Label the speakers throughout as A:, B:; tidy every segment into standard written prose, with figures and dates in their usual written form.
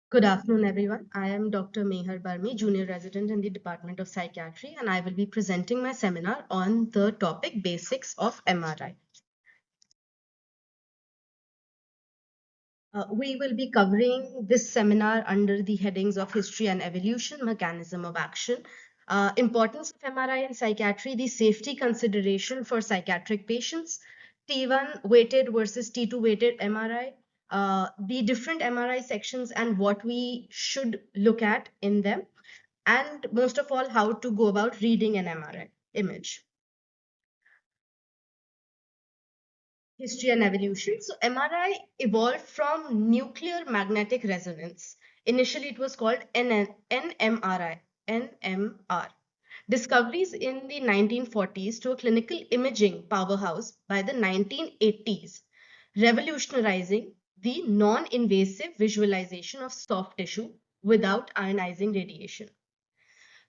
A: Good afternoon, everyone. I am Dr. Mayher Barmi, Junior Resident in the Department of Psychiatry, and I will be presenting my seminar on the topic Basics of MRI. We will be covering this seminar under the headings of History and Evolution, Mechanism of Action, Importance of MRI in Psychiatry, the Safety Consideration for Psychiatric Patients, T1 weighted versus T2 weighted MRI, the different MRI sections and what we should look at in them, and most of all, how to go about reading an MRI image. History and evolution. So MRI evolved from nuclear magnetic resonance. Initially, it was called NMRI, NMR. Discoveries in the 1940s to a clinical imaging powerhouse by the 1980s, revolutionizing the non-invasive visualization of soft tissue without ionizing radiation.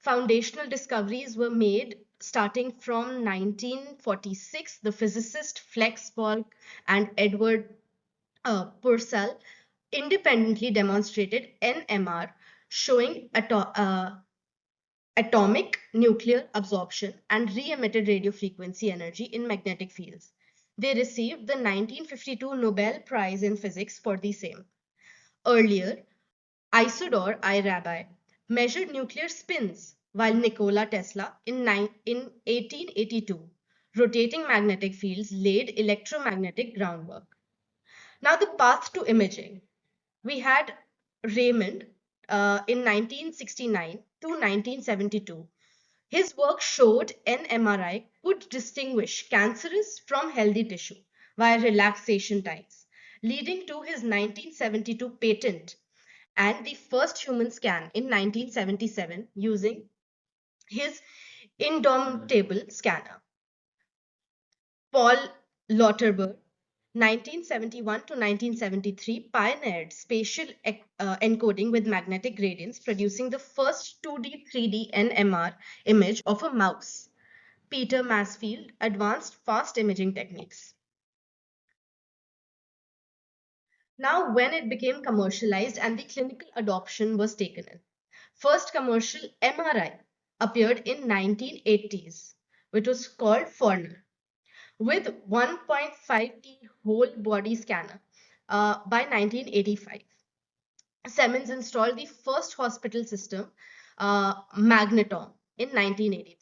A: Foundational discoveries were made starting from 1946. The physicist Flex Borg and Edward Purcell independently demonstrated NMR showing atomic nuclear absorption and re-emitted radio frequency energy in magnetic fields. They received the 1952 Nobel Prize in Physics for the same. Earlier, Isidore I. Rabi measured nuclear spins, while Nikola Tesla in 1882 rotating magnetic fields laid electromagnetic groundwork. Now, the path to imaging. We had Raymond in 1969 to 1972. His work showed an MRI could distinguish cancerous from healthy tissue via relaxation times, leading to his 1972 patent and the first human scan in 1977 using his indomitable scanner. Paul Lauterbur, 1971 to 1973, pioneered spatial encoding with magnetic gradients, producing the first 2D, 3D NMR image of a mouse. Peter Mansfield advanced fast imaging techniques. Now, when it became commercialized and the clinical adoption was taken in, first commercial MRI appeared in 1980s, which was called Forner, with 1.5T whole body scanner by 1985. Siemens installed the first hospital system, Magnetom, in 1983.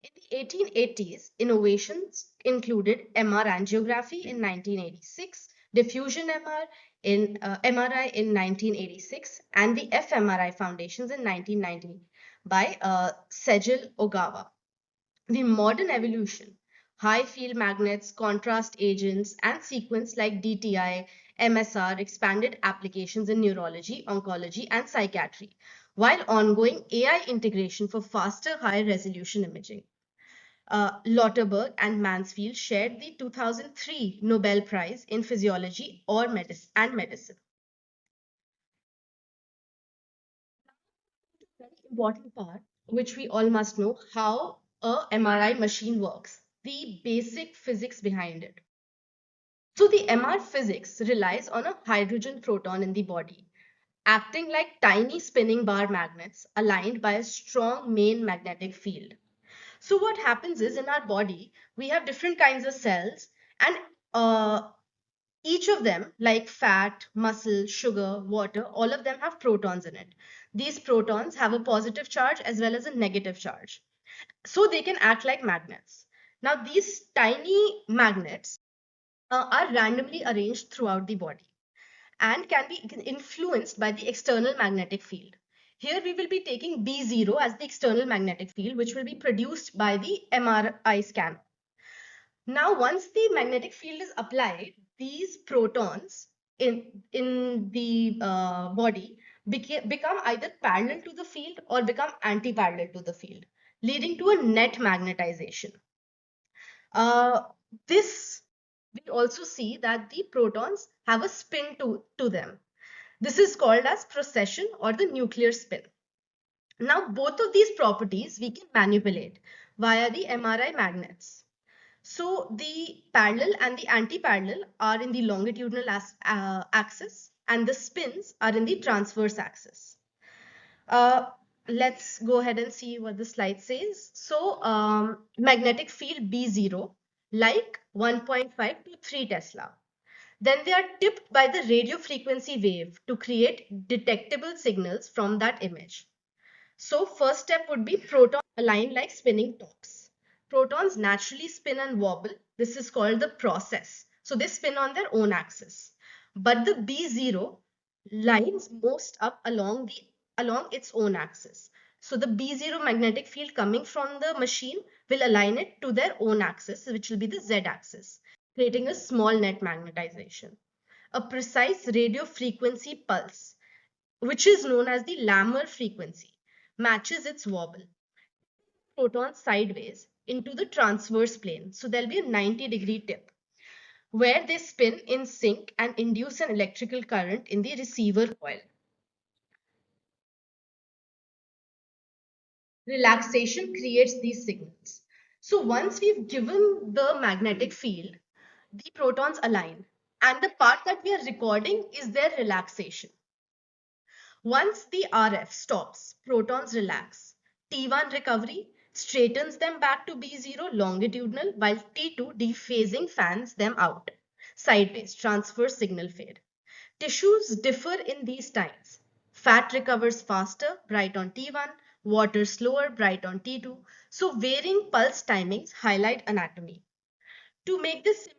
A: In the 1880s, innovations included MR angiography in 1986, diffusion MRI in 1986, and the fMRI foundations in 1990 by Sejal Ogawa. The modern evolution, high field magnets, contrast agents, and sequence like DTI, MSR expanded applications in neurology, oncology, and psychiatry, while ongoing AI integration for faster, high resolution imaging. Lauterberg and Mansfield shared the 2003 Nobel Prize in Physiology and Medicine. Very important part, which we all must know, how a MRI machine works, the basic physics behind it. So the MR physics relies on a hydrogen proton in the body, acting like tiny spinning bar magnets aligned by a strong main magnetic field. So what happens is in our body, we have different kinds of cells, and each of them, like fat, muscle, sugar, water, all of them have protons in it. These protons have a positive charge as well as a negative charge. So they can act like magnets. Now, these tiny magnets are randomly arranged throughout the body and can be influenced by the external magnetic field. Here we will be taking B0 as the external magnetic field, which will be produced by the MRI scanner. Now, once the magnetic field is applied, these protons in the body become either parallel to the field or become anti-parallel to the field, leading to a net magnetization. Uh, this we also see that the protons have a spin to them. This is called as precession or the nuclear spin. Now, both of these properties we can manipulate via the MRI magnets. So the parallel and the anti-parallel are in the longitudinal axis, and the spins are in the transverse axis. Uh, let's go ahead and see what the slide says. So, magnetic field B0, like 1.5 to 3 Tesla. Then they are tipped by the radio frequency wave to create detectable signals from that image. So first step would be protons align like spinning tops. Protons naturally spin and wobble. This is called the process. So they spin on their own axis. But the B0 lines most up along its own axis. So the B0 magnetic field coming from the machine will align it to their own axis, which will be the Z axis, creating a small net magnetization. A precise radio frequency pulse, which is known as the Lamer frequency, matches its wobble. Protons sideways into the transverse plane. So there'll be a 90-degree tip where they spin in sync and induce an electrical current in the receiver coil. Relaxation creates these signals. So once we've given the magnetic field, the protons align, and the part that we are recording is their relaxation. Once the RF stops, protons relax. T1 recovery straightens them back to B0 longitudinal, while T2 dephasing fans them out. Sideways, transverse signal fade. Tissues differ in these times. Fat recovers faster, bright on T1, water slower, bright on T2. So varying pulse timings highlight anatomy. To make this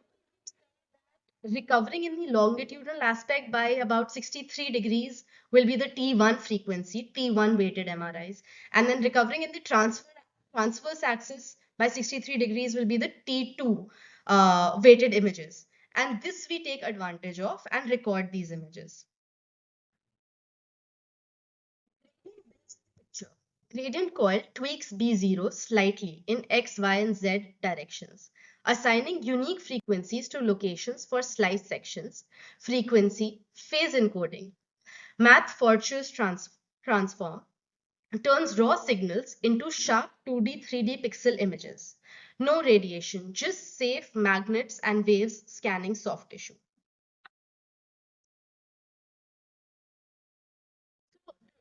A: recovering in the longitudinal aspect by about 63 degrees will be the T1 frequency, T1 weighted MRIs. And then recovering in the transverse axis by 63 degrees will be the T2 weighted images. And this we take advantage of and record these images. Picture. Gradient coil tweaks B0 slightly in X, Y, and Z directions, assigning unique frequencies to locations for slice sections, frequency, phase encoding. Math Fortune's transform turns raw signals into sharp 2D, 3D pixel images. No radiation, just safe magnets and waves scanning soft tissue.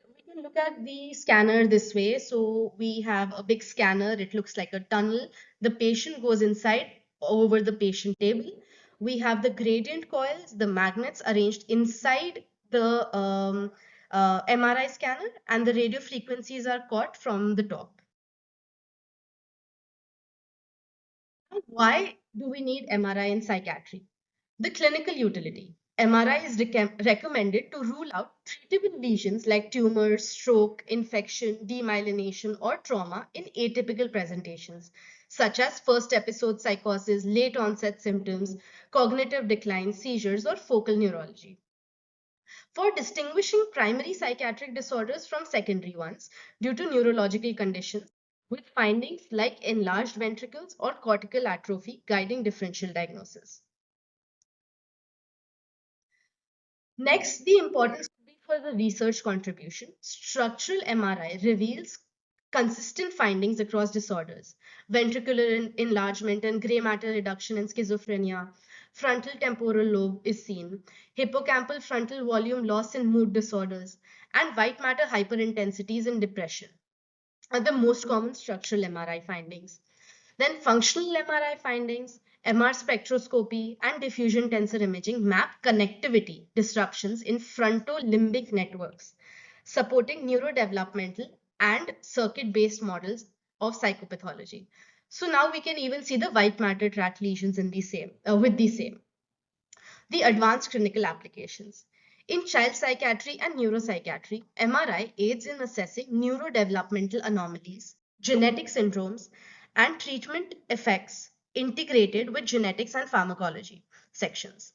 A: We can look at the scanner this way. So we have a big scanner. It looks like a tunnel. The patient goes inside over the patient table. We have the gradient coils, the magnets arranged inside the MRI scanner, and the radio frequencies are caught from the top. Why do we need MRI in psychiatry? The clinical utility. MRI is recommended to rule out treatable lesions like tumors, stroke, infection, demyelination, or trauma in atypical presentations, such as first episode psychosis, late onset symptoms, cognitive decline, seizures, or focal neurology. For distinguishing primary psychiatric disorders from secondary ones due to neurological conditions, with findings like enlarged ventricles or cortical atrophy guiding differential diagnosis. Next, the importance would be for the research contribution. Structural MRI reveals consistent findings across disorders, ventricular enlargement and gray matter reduction in schizophrenia, frontal temporal lobe is seen, hippocampal frontal volume loss in mood disorders, and white matter hyperintensities in depression are the most common structural MRI findings. Then functional MRI findings, MR spectroscopy, and diffusion tensor imaging map connectivity disruptions in frontolimbic networks, supporting neurodevelopmental and circuit-based models of psychopathology. So now we can even see the white matter tract lesions in the same with the same. The advanced clinical applications. In child psychiatry and neuropsychiatry, MRI aids in assessing neurodevelopmental anomalies, genetic syndromes, and treatment effects integrated with genetics and pharmacology sections.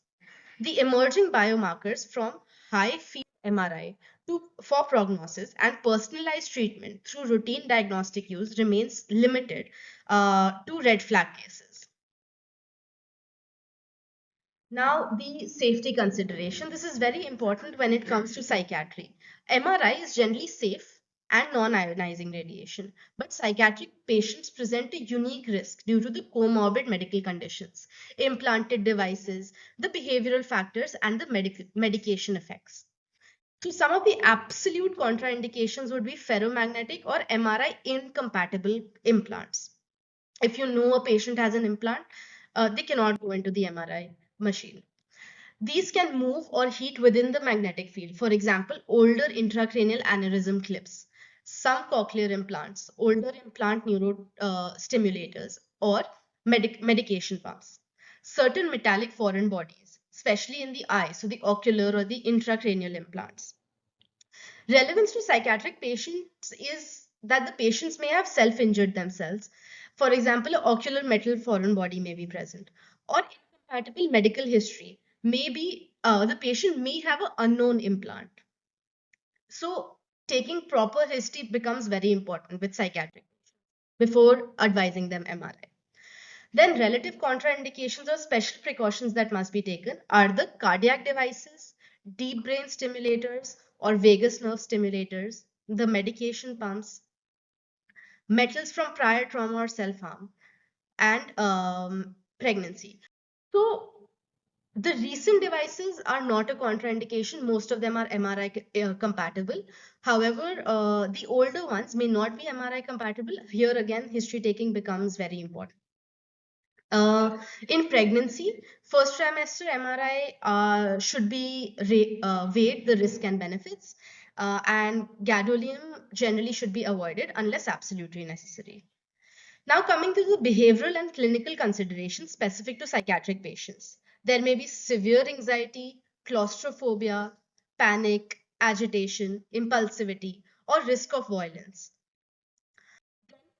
A: The emerging biomarkers from high field MRI for prognosis and personalized treatment through routine diagnostic use remains limited to red flag cases. Now, the safety consideration. This is very important when it comes to psychiatry. MRI is generally safe and non-ionizing radiation. But psychiatric patients present a unique risk due to the comorbid medical conditions, implanted devices, the behavioral factors, and the medication effects. So some of the absolute contraindications would be ferromagnetic or MRI incompatible implants. If you know a patient has an implant, they cannot go into the MRI machine. These can move or heat within the magnetic field. For example, older intracranial aneurysm clips, some cochlear implants, older implant neurostimulators, or medication pumps. Certain metallic foreign bodies, especially in the eye, so the ocular or the intracranial implants. Relevance to psychiatric patients is that the patients may have self-injured themselves. For example, an ocular metal foreign body may be present, or incompatible medical history. Maybe the patient may have an unknown implant. So taking proper history becomes very important with psychiatric before advising them MRI. Then relative contraindications or special precautions that must be taken are the cardiac devices, deep brain stimulators or vagus nerve stimulators, the medication pumps, metals from prior trauma or self-harm, and pregnancy. So the recent devices are not a contraindication. Most of them are MRI compatible. However, the older ones may not be MRI compatible. Here again, history taking becomes very important. In pregnancy, first trimester MRI should be weighed the risk and benefits, and gadolinium generally should be avoided unless absolutely necessary. Now coming to the behavioral and clinical considerations specific to psychiatric patients. There may be severe anxiety, claustrophobia, panic, agitation, impulsivity, or risk of violence,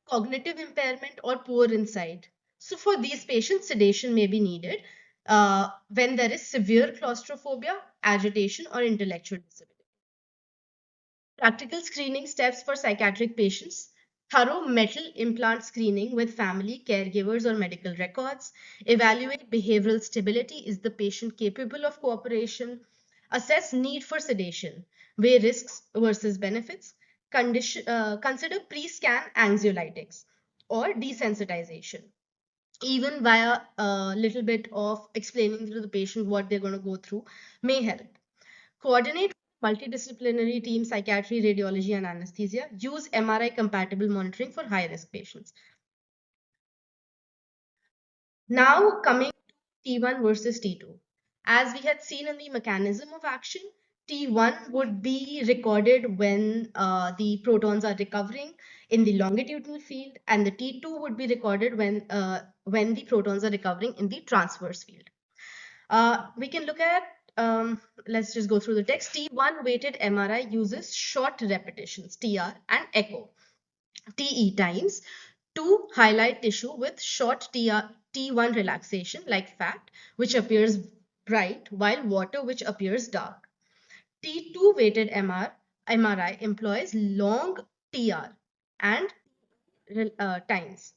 A: cognitive impairment, or poor insight. So for these patients, sedation may be needed when there is severe claustrophobia, agitation, or intellectual disability. Practical screening steps for psychiatric patients. Thorough metal implant screening with family, caregivers, or medical records. Evaluate behavioral stability. Is the patient capable of cooperation? Assess need for sedation. Weigh risks versus benefits. Consider pre-scan anxiolytics or desensitization. Even via a little bit of explaining to the patient what they're going to go through may help. Coordinate multidisciplinary team, psychiatry, radiology, and anesthesia. Use MRI compatible monitoring for high risk patients. Now coming to T1 versus T2. As we had seen in the mechanism of action, T1 would be recorded when the protons are recovering in the longitudinal field, and the T2 would be recorded when the protons are recovering in the transverse field. We can look at, let's just go through the text. T1 weighted MRI uses short repetitions, TR, and echo, TE times, to highlight tissue with short T1 relaxation, like fat, which appears bright, while water, which appears dark. T2 weighted MRI employs long TR and times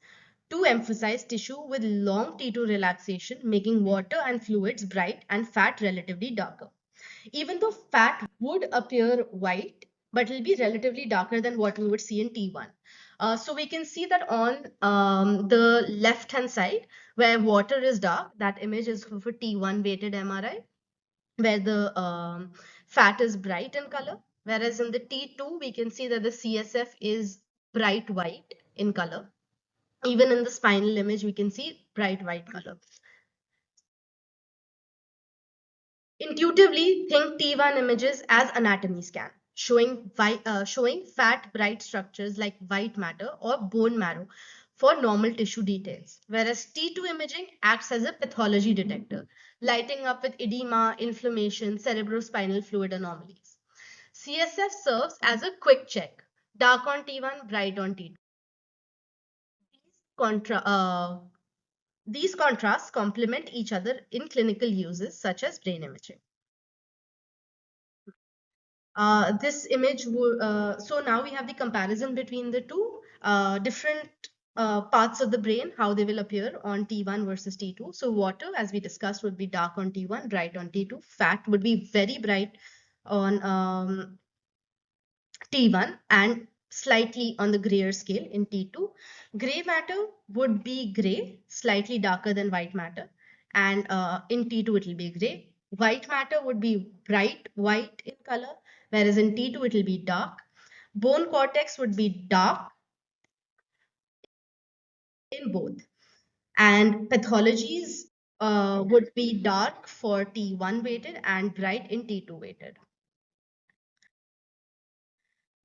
A: to emphasize tissue with long T2 relaxation, making water and fluids bright and fat relatively darker. Even though fat would appear white, but it will be relatively darker than what we would see in T1. So we can see that on the left hand side, where water is dark, that image is for T1 weighted MRI, where the fat is bright in color. Whereas in the T2, we can see that the CSF is bright white in color. Even in the spinal image, we can see bright white color. Intuitively, think T1 images as anatomy scan, showing fat, bright structures like white matter or bone marrow for normal tissue details, whereas T2 imaging acts as a pathology detector, lighting up with edema, inflammation, cerebrospinal fluid anomalies. CSF serves as a quick check, dark on T1, bright on T2. Contra These contrasts complement each other in clinical uses such as brain imaging. This image, so now we have the comparison between the two different parts of the brain, how they will appear on T1 versus T2. So water, as we discussed, would be dark on T1, bright on T2. Fat would be very bright on T1, and slightly on the grayer scale in T2. Gray matter would be gray, slightly darker than white matter, and in T2 it will be gray. White matter would be bright white in color, whereas in T2 it will be dark. Bone cortex would be dark in both. And pathologies would be dark for T1 weighted and bright in T2 weighted.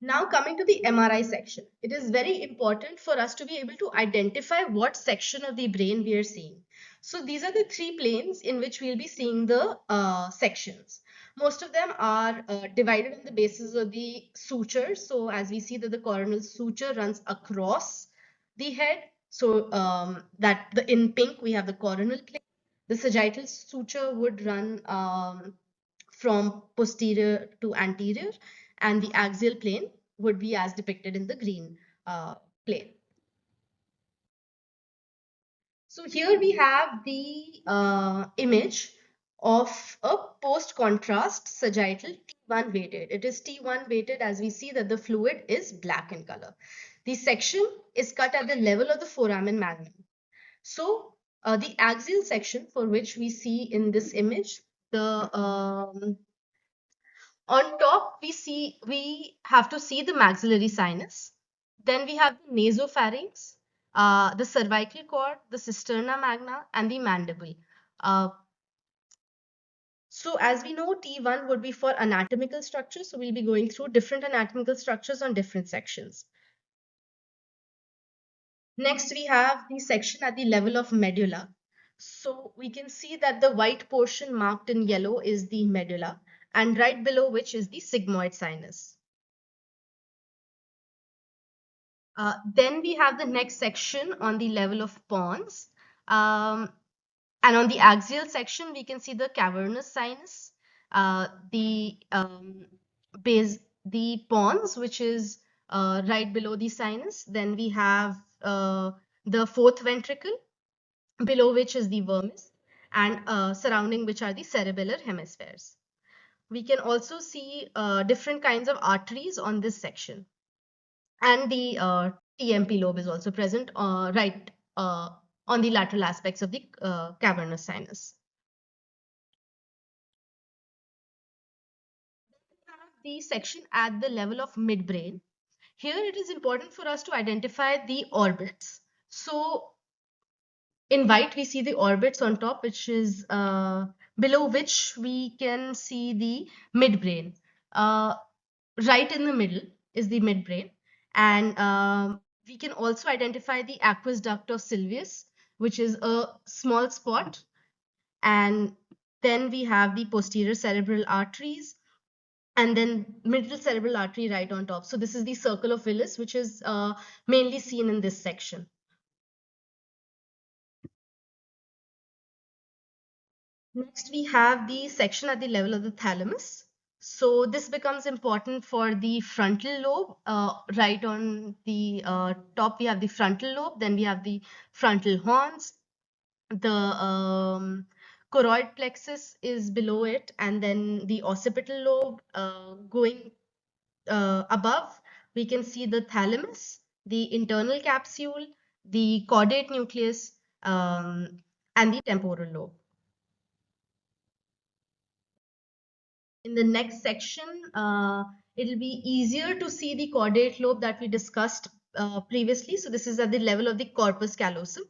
A: Now coming to the MRI section, it is very important for us to be able to identify what section of the brain we are seeing. So these are the three planes in which we'll be seeing the sections. Most of them are divided on the basis of the suture. So as we see that the coronal suture runs across the head. So that the in pink we have the coronal plane. The sagittal suture would run from posterior to anterior, and the axial plane would be as depicted in the green plane. So here we have the image of a post-contrast sagittal T1 weighted. It is T1 weighted as we see that the fluid is black in color. The section is cut at the level of the foramen magnum. So the axial section for which we see in this image, the on top, we have to see the maxillary sinus. Then we have the nasopharynx, the cervical cord, the cisterna magna, and the mandible. Uh, so as we know, T1 would be for anatomical structures. So we'll be going through different anatomical structures on different sections. Next, we have the section at the level of medulla. So we can see that the white portion marked in yellow is the medulla, and right below which is the sigmoid sinus. Then we have the next section on the level of pons. Um, and on the axial section, we can see the cavernous sinus, the base, the pons, which is right below the sinus. Then we have the fourth ventricle, below which is the vermis, and surrounding which are the cerebellar hemispheres. We can also see different kinds of arteries on this section. And the TMP lobe is also present right on the lateral aspects of the cavernous sinus. The section at the level of midbrain. Here it is important for us to identify the orbits. So in white we see the orbits on top, which is below which we can see the midbrain. Right in the middle is the midbrain, and we can also identify the aqueous duct of Sylvius, which is a small spot, and then we have the posterior cerebral arteries, and then middle cerebral artery right on top. So this is the circle of Willis, which is mainly seen in this section. Next, we have the section at the level of the thalamus. So this becomes important for the frontal lobe. Right on the top, we have the frontal lobe. Then we have the frontal horns. The choroid plexus is below it, and then the occipital lobe going above. We can see the thalamus, the internal capsule, the caudate nucleus, and the temporal lobe. In the next section, it'll be easier to see the caudate lobe that we discussed previously. So this is at the level of the corpus callosum.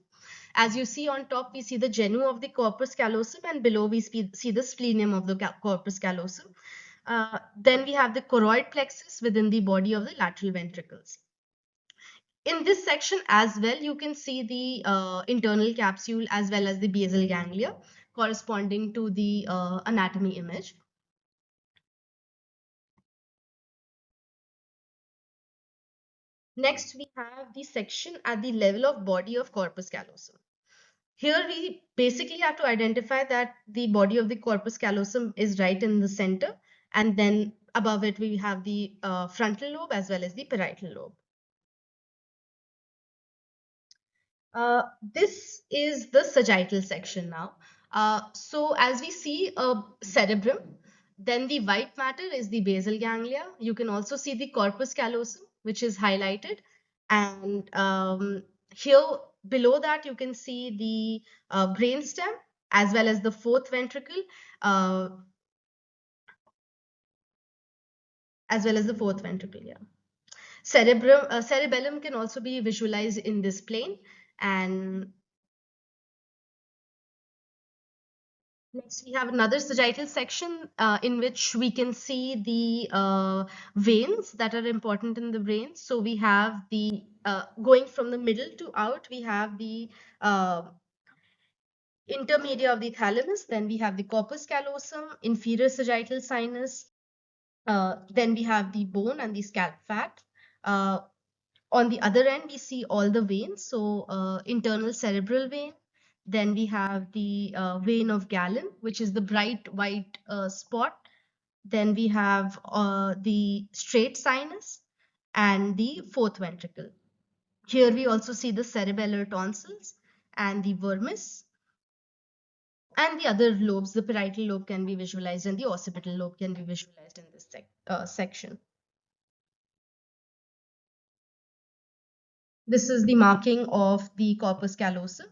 A: As you see on top, we see the genu of the corpus callosum, and below we see the splenium of the corpus callosum. Then we have the choroid plexus within the body of the lateral ventricles. In this section as well, you can see the internal capsule as well as the basal ganglia corresponding to the anatomy image. Next, we have the section at the level of body of corpus callosum. Here we basically have to identify that the body of the corpus callosum is right in the center, and then above it we have the frontal lobe as well as the parietal lobe. This is the sagittal section now. So as we see a cerebrum, then the white matter is the basal ganglia. You can also see the corpus callosum. which is highlighted. And here below that, you can see the brainstem as well as the fourth ventricle, uh, yeah. Cerebellum can also be visualized in this plane. And next, we have another sagittal section in which we can see the veins that are important in the brain. So we have the going from the middle to out, we have the intermedia of the thalamus, then we have the corpus callosum, inferior sagittal sinus, then we have the bone and the scalp fat. Uh, on the other end, we see all the veins. So internal cerebral vein. Then we have the vein of Galen, which is the bright white spot. Then we have the straight sinus and the fourth ventricle. Here we also see the cerebellar tonsils and the vermis. And the other lobes, the parietal lobe can be visualized and the occipital lobe can be visualized in this section. This is the marking of the corpus callosum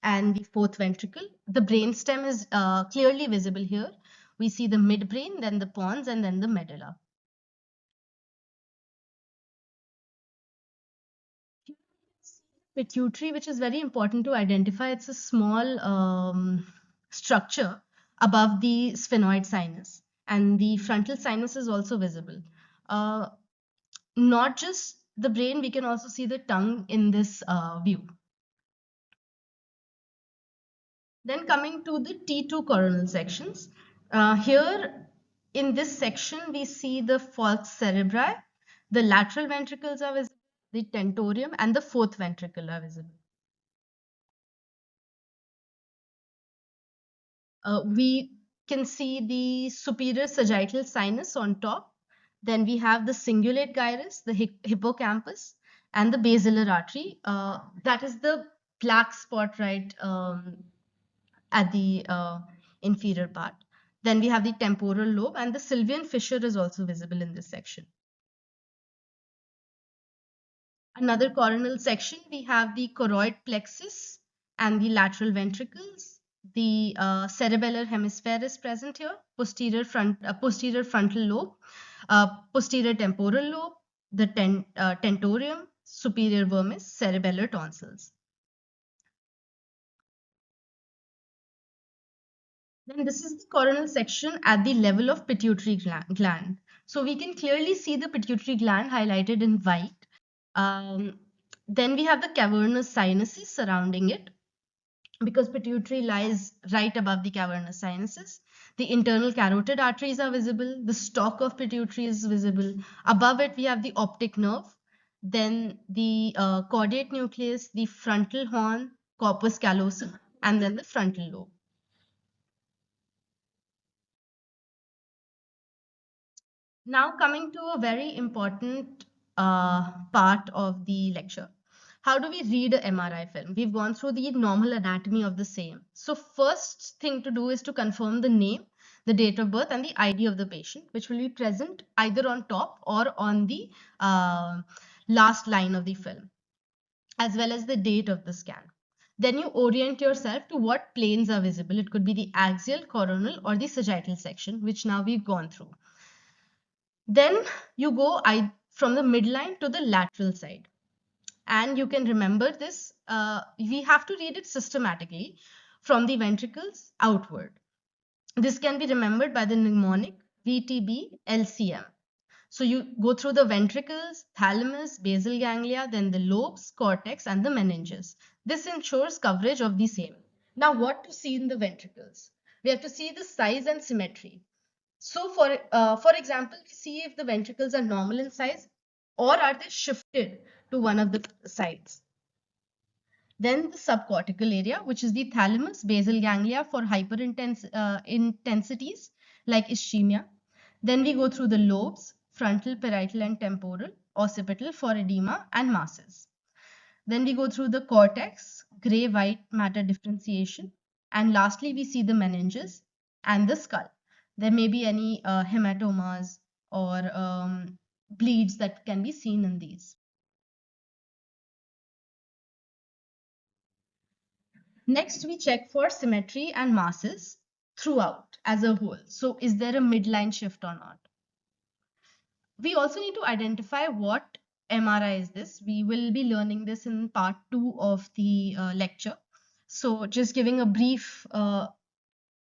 A: and the fourth ventricle. The brainstem is clearly visible here. We see the midbrain, then the pons, and then the medulla. Pituitary, which is very important to identify. It's a small structure above the sphenoid sinus, and the frontal sinus is also visible. Uh, Not just the brain, we can also see the tongue in this view. Then coming to the T2 coronal sections. Here in this section, we see the falx cerebri, the lateral ventricles are visible, the tentorium, and the fourth ventricle are visible. We can see the superior sagittal sinus on top. Then we have the cingulate gyrus, the hippocampus, and the basilar artery. That is the black spot right at the inferior part. Then we have the temporal lobe, and the sylvian fissure is also visible in this section. Another coronal section, we have the choroid plexus and the lateral ventricles. The cerebellar hemisphere is present here, posterior frontal lobe, posterior temporal lobe, the tentorium, superior vermis, cerebellar tonsils. Then this is the coronal section at the level of pituitary gland. So we can clearly see the pituitary gland highlighted in white. Then we have the cavernous sinuses surrounding it, because pituitary lies right above the cavernous sinuses. The internal carotid arteries are visible. The stalk of pituitary is visible. Above it, we have the optic nerve. Then the caudate nucleus, the frontal horn, corpus callosum, and then the frontal lobe. Now coming to a very important part of the lecture. How do we read a MRI film? We've gone through the normal anatomy of the same. So first thing to do is to confirm the name, the date of birth, and the ID of the patient, which will be present either on top or on the last line of the film, as well as the date of the scan. Then you orient yourself to what planes are visible. It could be the axial, coronal, or the sagittal section, which now we've gone through. Then you go from the midline to the lateral side. And you can remember this. We have to read it systematically from the ventricles outward. This can be remembered by the mnemonic VTB LCM. So you go through the ventricles, thalamus, basal ganglia, then the lobes, cortex, and the meninges. This ensures coverage of the same. Now, what to see in the ventricles? We have to see the size and symmetry. So for example, see if the ventricles are normal in size or are they shifted to one of the sides. Then the subcortical area, which is the thalamus, basal ganglia for intensities like ischemia. Then we go through the lobes, frontal, parietal, and temporal, occipital for edema and masses. Then we go through the cortex, gray-white matter differentiation. And lastly, we see the meninges and the skull. There may be any hematomas or bleeds that can be seen in these. Next, we check for symmetry and masses throughout as a whole. So is there a midline shift or not? We also need to identify what MRI is this. We will be learning this in part 2 of the lecture. So just giving a brief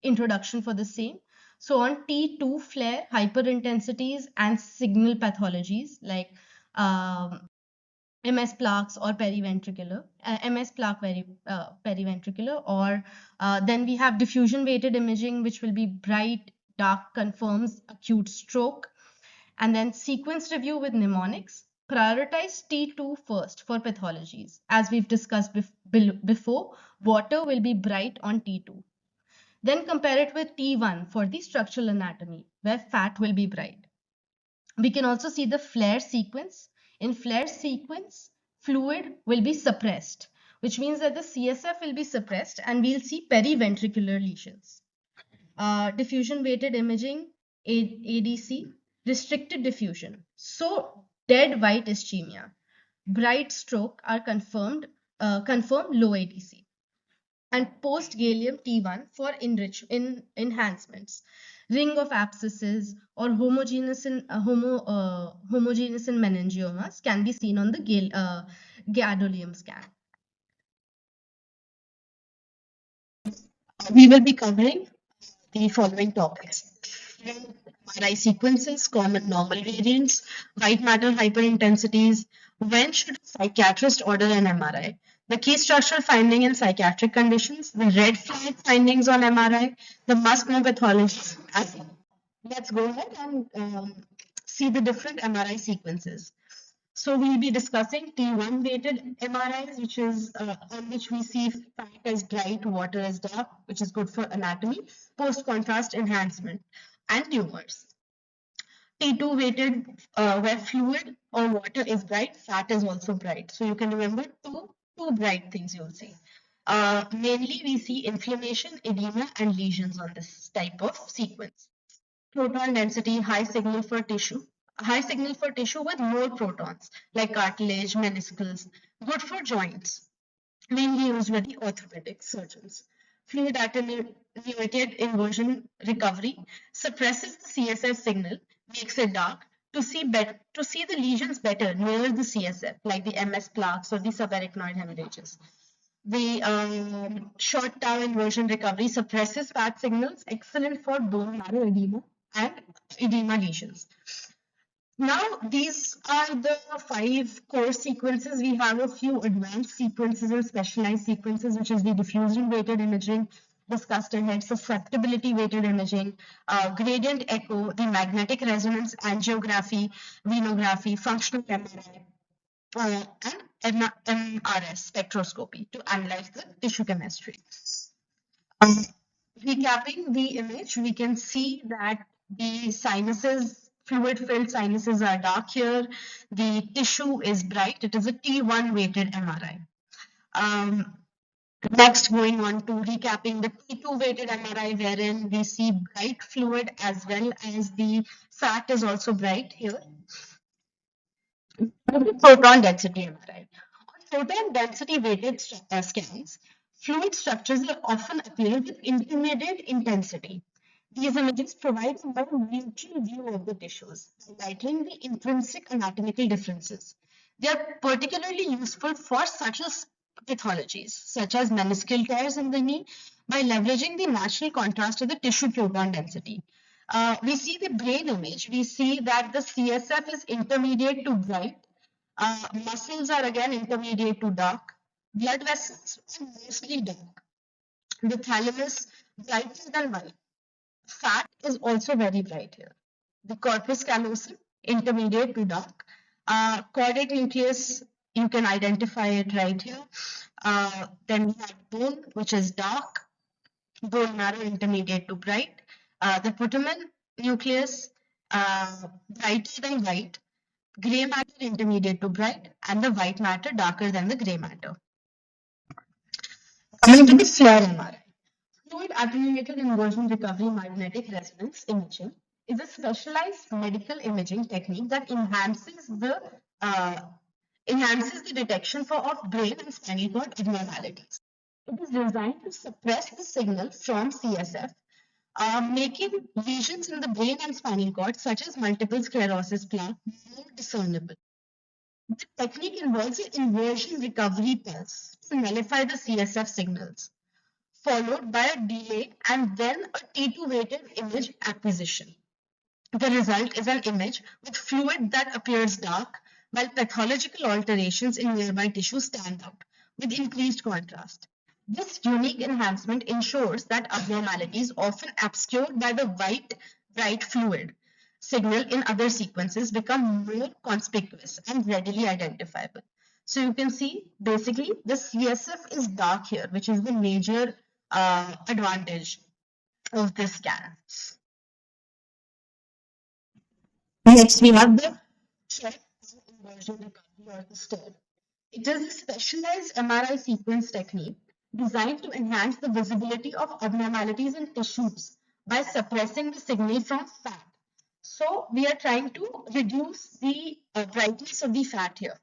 A: introduction for the same. So on T2 flare, hyperintensities and signal pathologies like MS plaques or periventricular, MS plaque periventricular, or then we have diffusion weighted imaging, which will be bright, dark, confirms acute stroke, and then sequence review with mnemonics. Prioritize T2 first for pathologies. As we've discussed before, water will be bright on T2. Then compare it with T1 for the structural anatomy, where fat will be bright. We can also see the flare sequence. In flare sequence, fluid will be suppressed, which means that the CSF will be suppressed and we'll see periventricular lesions. Diffusion weighted imaging, ADC, restricted diffusion. So dead white ischemia, bright stroke are confirmed low ADC. And post gallium T1 for enhancements, ring of abscesses or homogeneous in meningiomas can be seen on the gadolinium scan. We will be covering the following topics: MRI sequences, common normal variants, white matter hyperintensities, when should a psychiatrist order an MRI, the key structural finding in psychiatric conditions, the red flag findings on MRI, the must-know pathologies. Let's go ahead and see the different MRI sequences. So we'll be discussing T1 weighted MRIs, which is on which we see fat as bright, water as dark, which is good for anatomy, post-contrast enhancement, and tumors. T2 weighted where fluid or water is bright, fat is also bright. So you can remember two bright things you'll see. Mainly we see inflammation, edema, and lesions on this type of sequence. Proton density, high signal for tissue with more protons, like cartilage, meniscus, good for joints, mainly used with the orthopedic surgeons. Fluid attenuated inversion recovery suppresses the CSF signal, makes it dark to see the lesions better near the CSF, like the MS plaques or the subarachnoid hemorrhages. The short tau inversion recovery suppresses fat signals, excellent for bone marrow edema and edema lesions. Now, these are the 5 core sequences. We have a few advanced sequences and specialized sequences, which is the diffusion weighted imaging discussed ahead, susceptibility weighted imaging, gradient echo, the magnetic resonance angiography, venography, functional MRI, and MRS spectroscopy to analyze the tissue chemistry. Um, Recapping the image, we can see that the sinuses, fluid-filled sinuses are dark here. The tissue is bright. It is a T1 weighted MRI. Next, going on to recapping the T2 weighted MRI, wherein we see bright fluid as well as the fat is also bright here. Proton density MRI. On proton density weighted scans, fluid structures will often appear with intermediate intensity. These images provide a more neutral view of the tissues, highlighting the intrinsic anatomical differences. They are particularly useful for subtle pathologies, such as meniscal tears in the knee, by leveraging the natural contrast of the tissue proton density. We see the brain image. We see that the CSF is intermediate to bright. Muscles are again intermediate to dark. Blood vessels are mostly dark. The thalamus brighter than white. Fat is also very bright here. The corpus callosum intermediate to dark. Caudate nucleus, you can identify it right here. Then we have bone, which is dark. Bone marrow intermediate to bright. The putamen nucleus, brighter than white. Gray matter intermediate to bright, and the white matter darker than the gray matter. Coming to the flare MRI. Fluid attenuated inversion recovery magnetic resonance imaging is a specialized medical imaging technique that uh, enhances the detection of brain and spinal cord abnormalities. It is designed to suppress the signal from CSF, making lesions in the brain and spinal cord, such as multiple sclerosis plaque, more discernible. The technique involves an inversion recovery pulse to nullify the CSF signals, followed by a delay and then a T2 weighted image acquisition. The result is an image with fluid that appears dark, while pathological alterations in nearby tissue stand out with increased contrast. This unique enhancement ensures that abnormalities, often obscured by the white bright fluid signal in other sequences, become more conspicuous and readily identifiable. So you can see basically the CSF is dark here, which is the major advantage of this scan. Next, we have the check inversion recovery or the STIR. It is a specialized MRI sequence technique designed to enhance the visibility of abnormalities in tissues by suppressing the signal from fat. So we are trying to reduce the brightness of the fat here.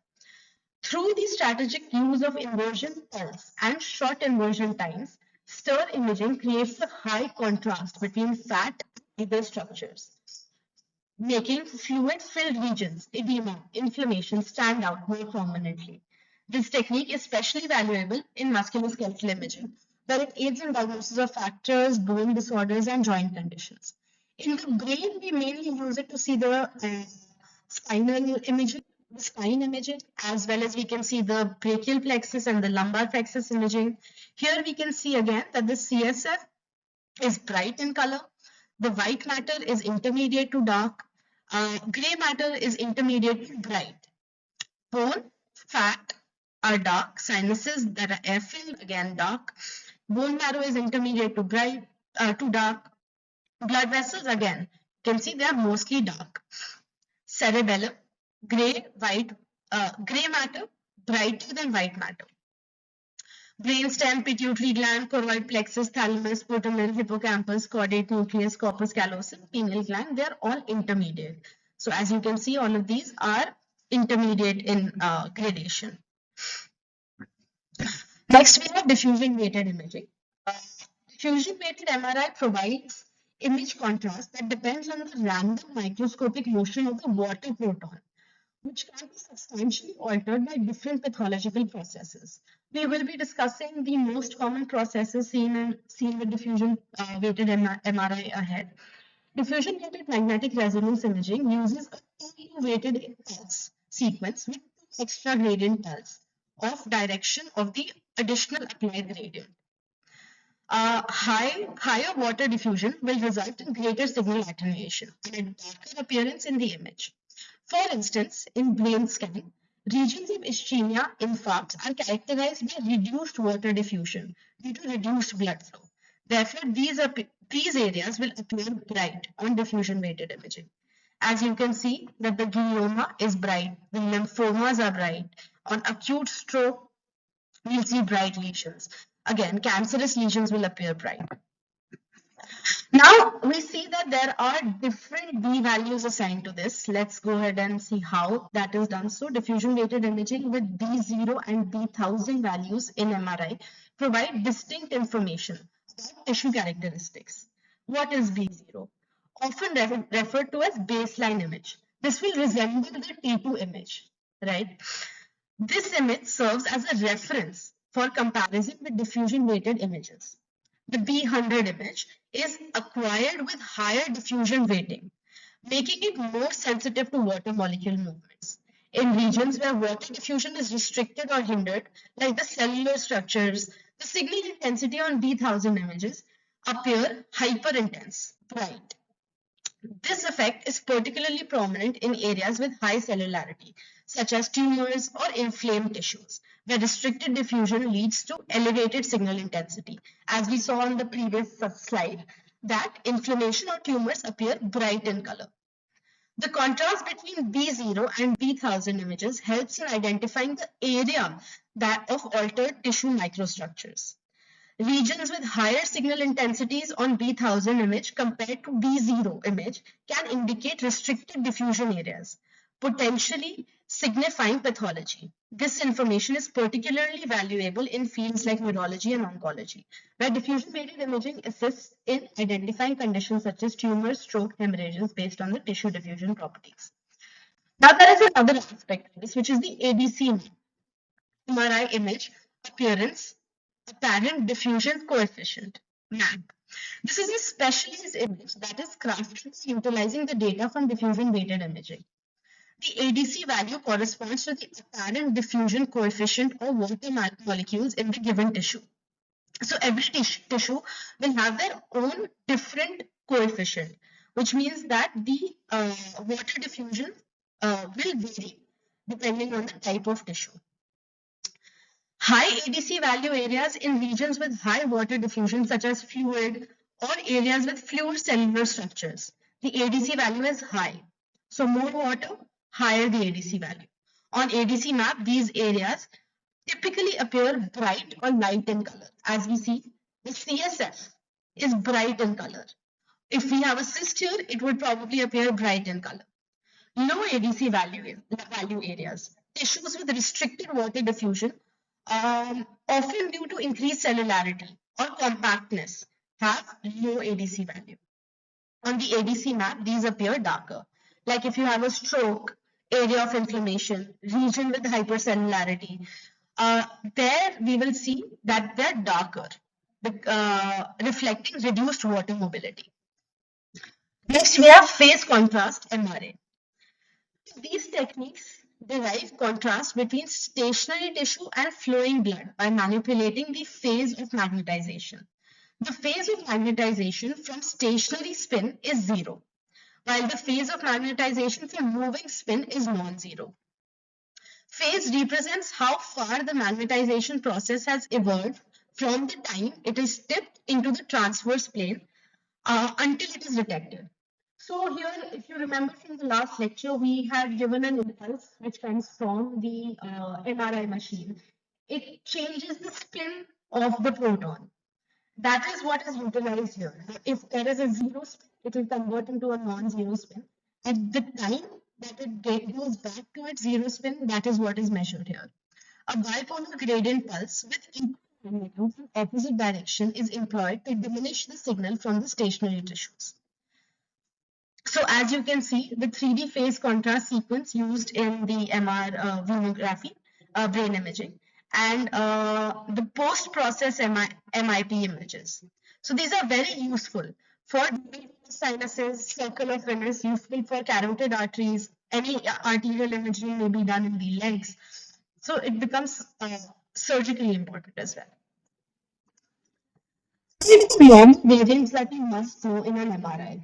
A: Through the strategic use of inversion pulse and short inversion times, STIR imaging creates a high contrast between fat and other structures, making fluid-filled regions, edema, inflammation stand out more prominently. This technique is especially valuable in musculoskeletal imaging, where it aids in diagnosis of fractures, bone disorders, and joint conditions. In the brain, we mainly use it to see the spinal imaging, the spine imaging, as well as we can see the brachial plexus and the lumbar plexus imaging. Here we can see again that the CSF is bright in color. The white matter is intermediate to dark. Gray matter is intermediate to bright. Bone, fat are dark. Sinuses that are air-filled, again dark. Bone marrow is intermediate to bright to dark. Blood vessels, again, you can see they are mostly dark. Cerebellum, gray matter, brighter than white matter. Brainstem, pituitary gland, choroid plexus, thalamus, putamen, hippocampus, caudate nucleus, corpus callosum, pineal gland, they are all intermediate. So as you can see, all of these are intermediate in gradation. Next, we have diffusion weighted imaging. Diffusion weighted MRI provides image contrast that depends on the random microscopic motion of the water proton, which can be substantially altered by different pathological processes. We will be discussing the most common processes seen with diffusion weighted MRI ahead. Diffusion weighted magnetic resonance imaging uses a two weighted pulse sequence with extra gradient pulse of direction of the additional applied gradient. Higher water diffusion will result in greater signal attenuation and a darker appearance in the image. For instance, in brain scan, regions of ischemia infarcts are characterized by reduced water diffusion due to reduced blood flow. Therefore, these areas will appear bright on diffusion-weighted imaging. As you can see that the glioma is bright, the lymphomas are bright. On acute stroke, we'll see bright lesions. Again, cancerous lesions will appear bright. Now we see that there are different B values assigned to this. Let's go ahead and see how that is done. So diffusion weighted imaging with B0 and B1000 values in MRI provide distinct information about tissue characteristics. What is B0? Often referred to as baseline image. This will resemble the T2 image, right? This image serves as a reference for comparison with diffusion weighted images. The B100 image is acquired with higher diffusion weighting, making it more sensitive to water molecule movements. In regions where water diffusion is restricted or hindered, like the cellular structures, the signal intensity on B1000 images appear hyperintense, bright. This effect is particularly prominent in areas with high cellularity, such as tumors or inflamed tissues, where restricted diffusion leads to elevated signal intensity. As we saw on the previous slide, that inflammation or tumors appear bright in color. The contrast between B0 and B1000 images helps in identifying the area of altered tissue microstructures. Regions with higher signal intensities on B1000 image compared to B0 image can indicate restricted diffusion areas, potentially signifying pathology. This information is particularly valuable in fields like neurology and oncology, where diffusion-weighted imaging assists in identifying conditions such as tumors, stroke, hemorrhages based on the tissue diffusion properties. Now, there is another aspect of this, which is the ADC MRI image appearance apparent diffusion coefficient MAP. This is a specialized image that is crafted utilizing the data from diffusion weighted imaging. The ADC value corresponds to the apparent diffusion coefficient of water molecules in the given tissue. So every tissue will have their own different coefficient, which means that the water diffusion will vary depending on the type of tissue. High ADC value areas in regions with high water diffusion, such as fluid or areas with fluid cellular structures. The ADC value is high. So more water, higher the ADC value. On ADC map, these areas typically appear bright or light in color. As we see, the CSF is bright in color. If we have a cyst here, it would probably appear bright in color. Low ADC value areas, tissues with restricted water diffusion, often due to increased cellularity or compactness, have low ADC value. On the ADC map, these appear darker. Like if you have a stroke, area of inflammation, region with hypercellularity, there we will see that they're darker, reflecting reduced water mobility. Next, we have phase contrast MRA. These techniques derive contrast between stationary tissue and flowing blood by manipulating the phase of magnetization. The phase of magnetization from stationary spin is 0, while the phase of magnetization from moving spin is non-zero. Phase represents how far the magnetization process has evolved from the time it is tipped into the transverse plane until it is detected. So here, if you remember from the last lecture, we had given an impulse which comes from the MRI machine. It changes the spin of the proton. That is what is utilized here. If there is a zero spin, it will convert into a non-zero spin. At the time that it goes back to its zero spin, that is what is measured here. A bipolar gradient pulse with equal magnitude in opposite direction is employed to diminish the signal from the stationary tissues. So as you can see, the 3D phase contrast sequence used in the MR venography, brain imaging, and the post-process MIP images. So these are very useful for sinuses, circle of Venus, useful for carotid arteries, any arterial imaging may be done in the legs. So it becomes surgically important as well. Beyond variants that we must know in an MRI.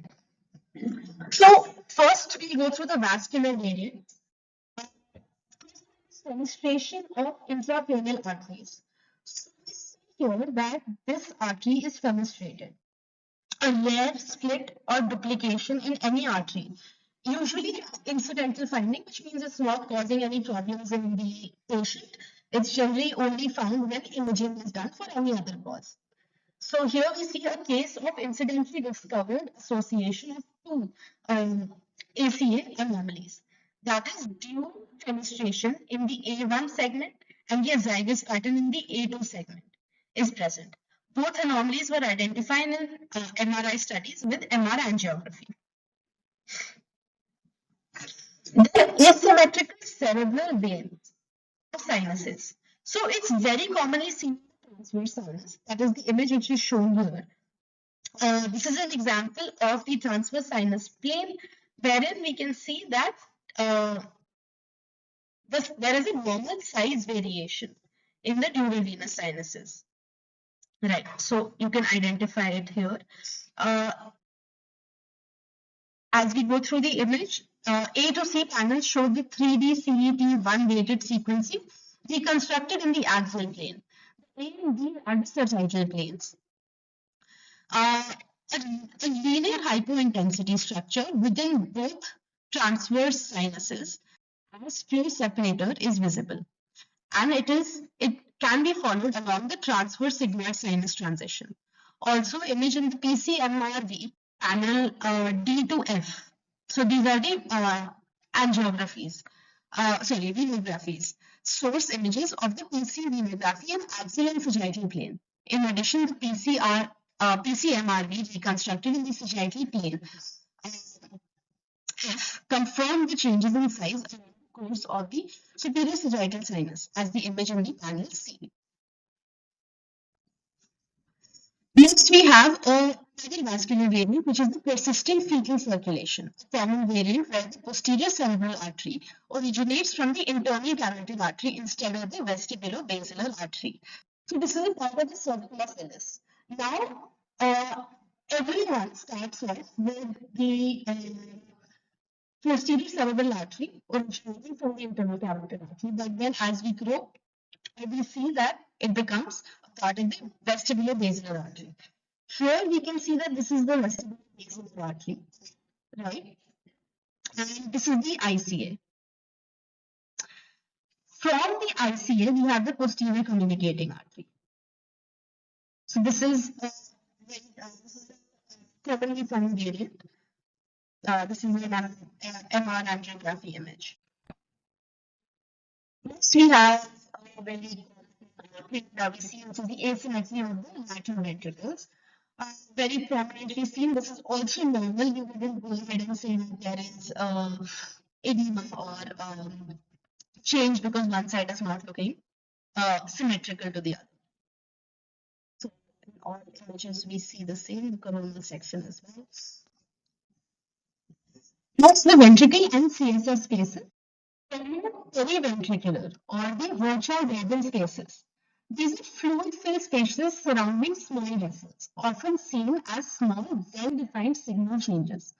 A: So first we go through the vascular variant. Fenestration of intracranial arteries. So we see here that this artery is fenestrated. A rare split or duplication in any artery. Usually incidental finding, which means it's not causing any problems in the patient. It's generally only found when imaging is done for any other cause. So here we see a case of incidentally discovered association of two ACA anomalies. That is due fenestration in the A1 segment and the azygous pattern in the A2 segment is present. Both anomalies were identified in MRI studies with MR angiography. The asymmetrical cerebral veins of sinuses. So it's very commonly seen in transverse sinus. That is the image which is shown here. This is an example of the transverse sinus plane, wherein we can see that there is a normal size variation in the dural venous sinuses. Right, so you can identify it here. As we go through the image, A to C panels show the 3D CET1 weighted sequencing reconstructed in the axial plane. A and B are the sagittal planes. A linear hypointensity structure within both transverse sinuses as flow separator is visible, and it
B: can be followed along the transverse sigmoid sinus transition. Also, image in the PCMRV panel D to F. So these are the angiographies, venographies, source images of the PC venography and axial and sagittal plane. In addition, the PCMRV reconstructed in the sagittal plane F confirmed the changes in size along the course of the superior sagittal sinus, as the image in the panel C. Next, we have a vascular variant, which is the persistent fecal circulation, a common variant where the posterior cerebral artery originates from the internal carotid artery instead of the vestibulobasilar artery. So this is a part of the cervical villus. Now, everyone starts off with the posterior cerebral artery originating from the internal carotid artery, but then as we grow, we see that it becomes a part of the vestibulobasilar artery. Here we can see that this is the vestibulobasilar artery, right? And this is the ICA. From the ICA, we have the posterior communicating artery. So this is commonly found variant. This is an MR angiography image. Next, we have a very we see also the asymmetry of the lateral ventricles. Very prominently seen. This is also normal. You wouldn't go ahead and say that there is edema or change because one side is not looking symmetrical to the other. So in all images, we see the same coronal section as well. Next, the ventricle and CSF spaces. Periventricular or the virtual radial spaces. These are fluid-filled spaces surrounding small vessels, often seen as small, well-defined signal changes,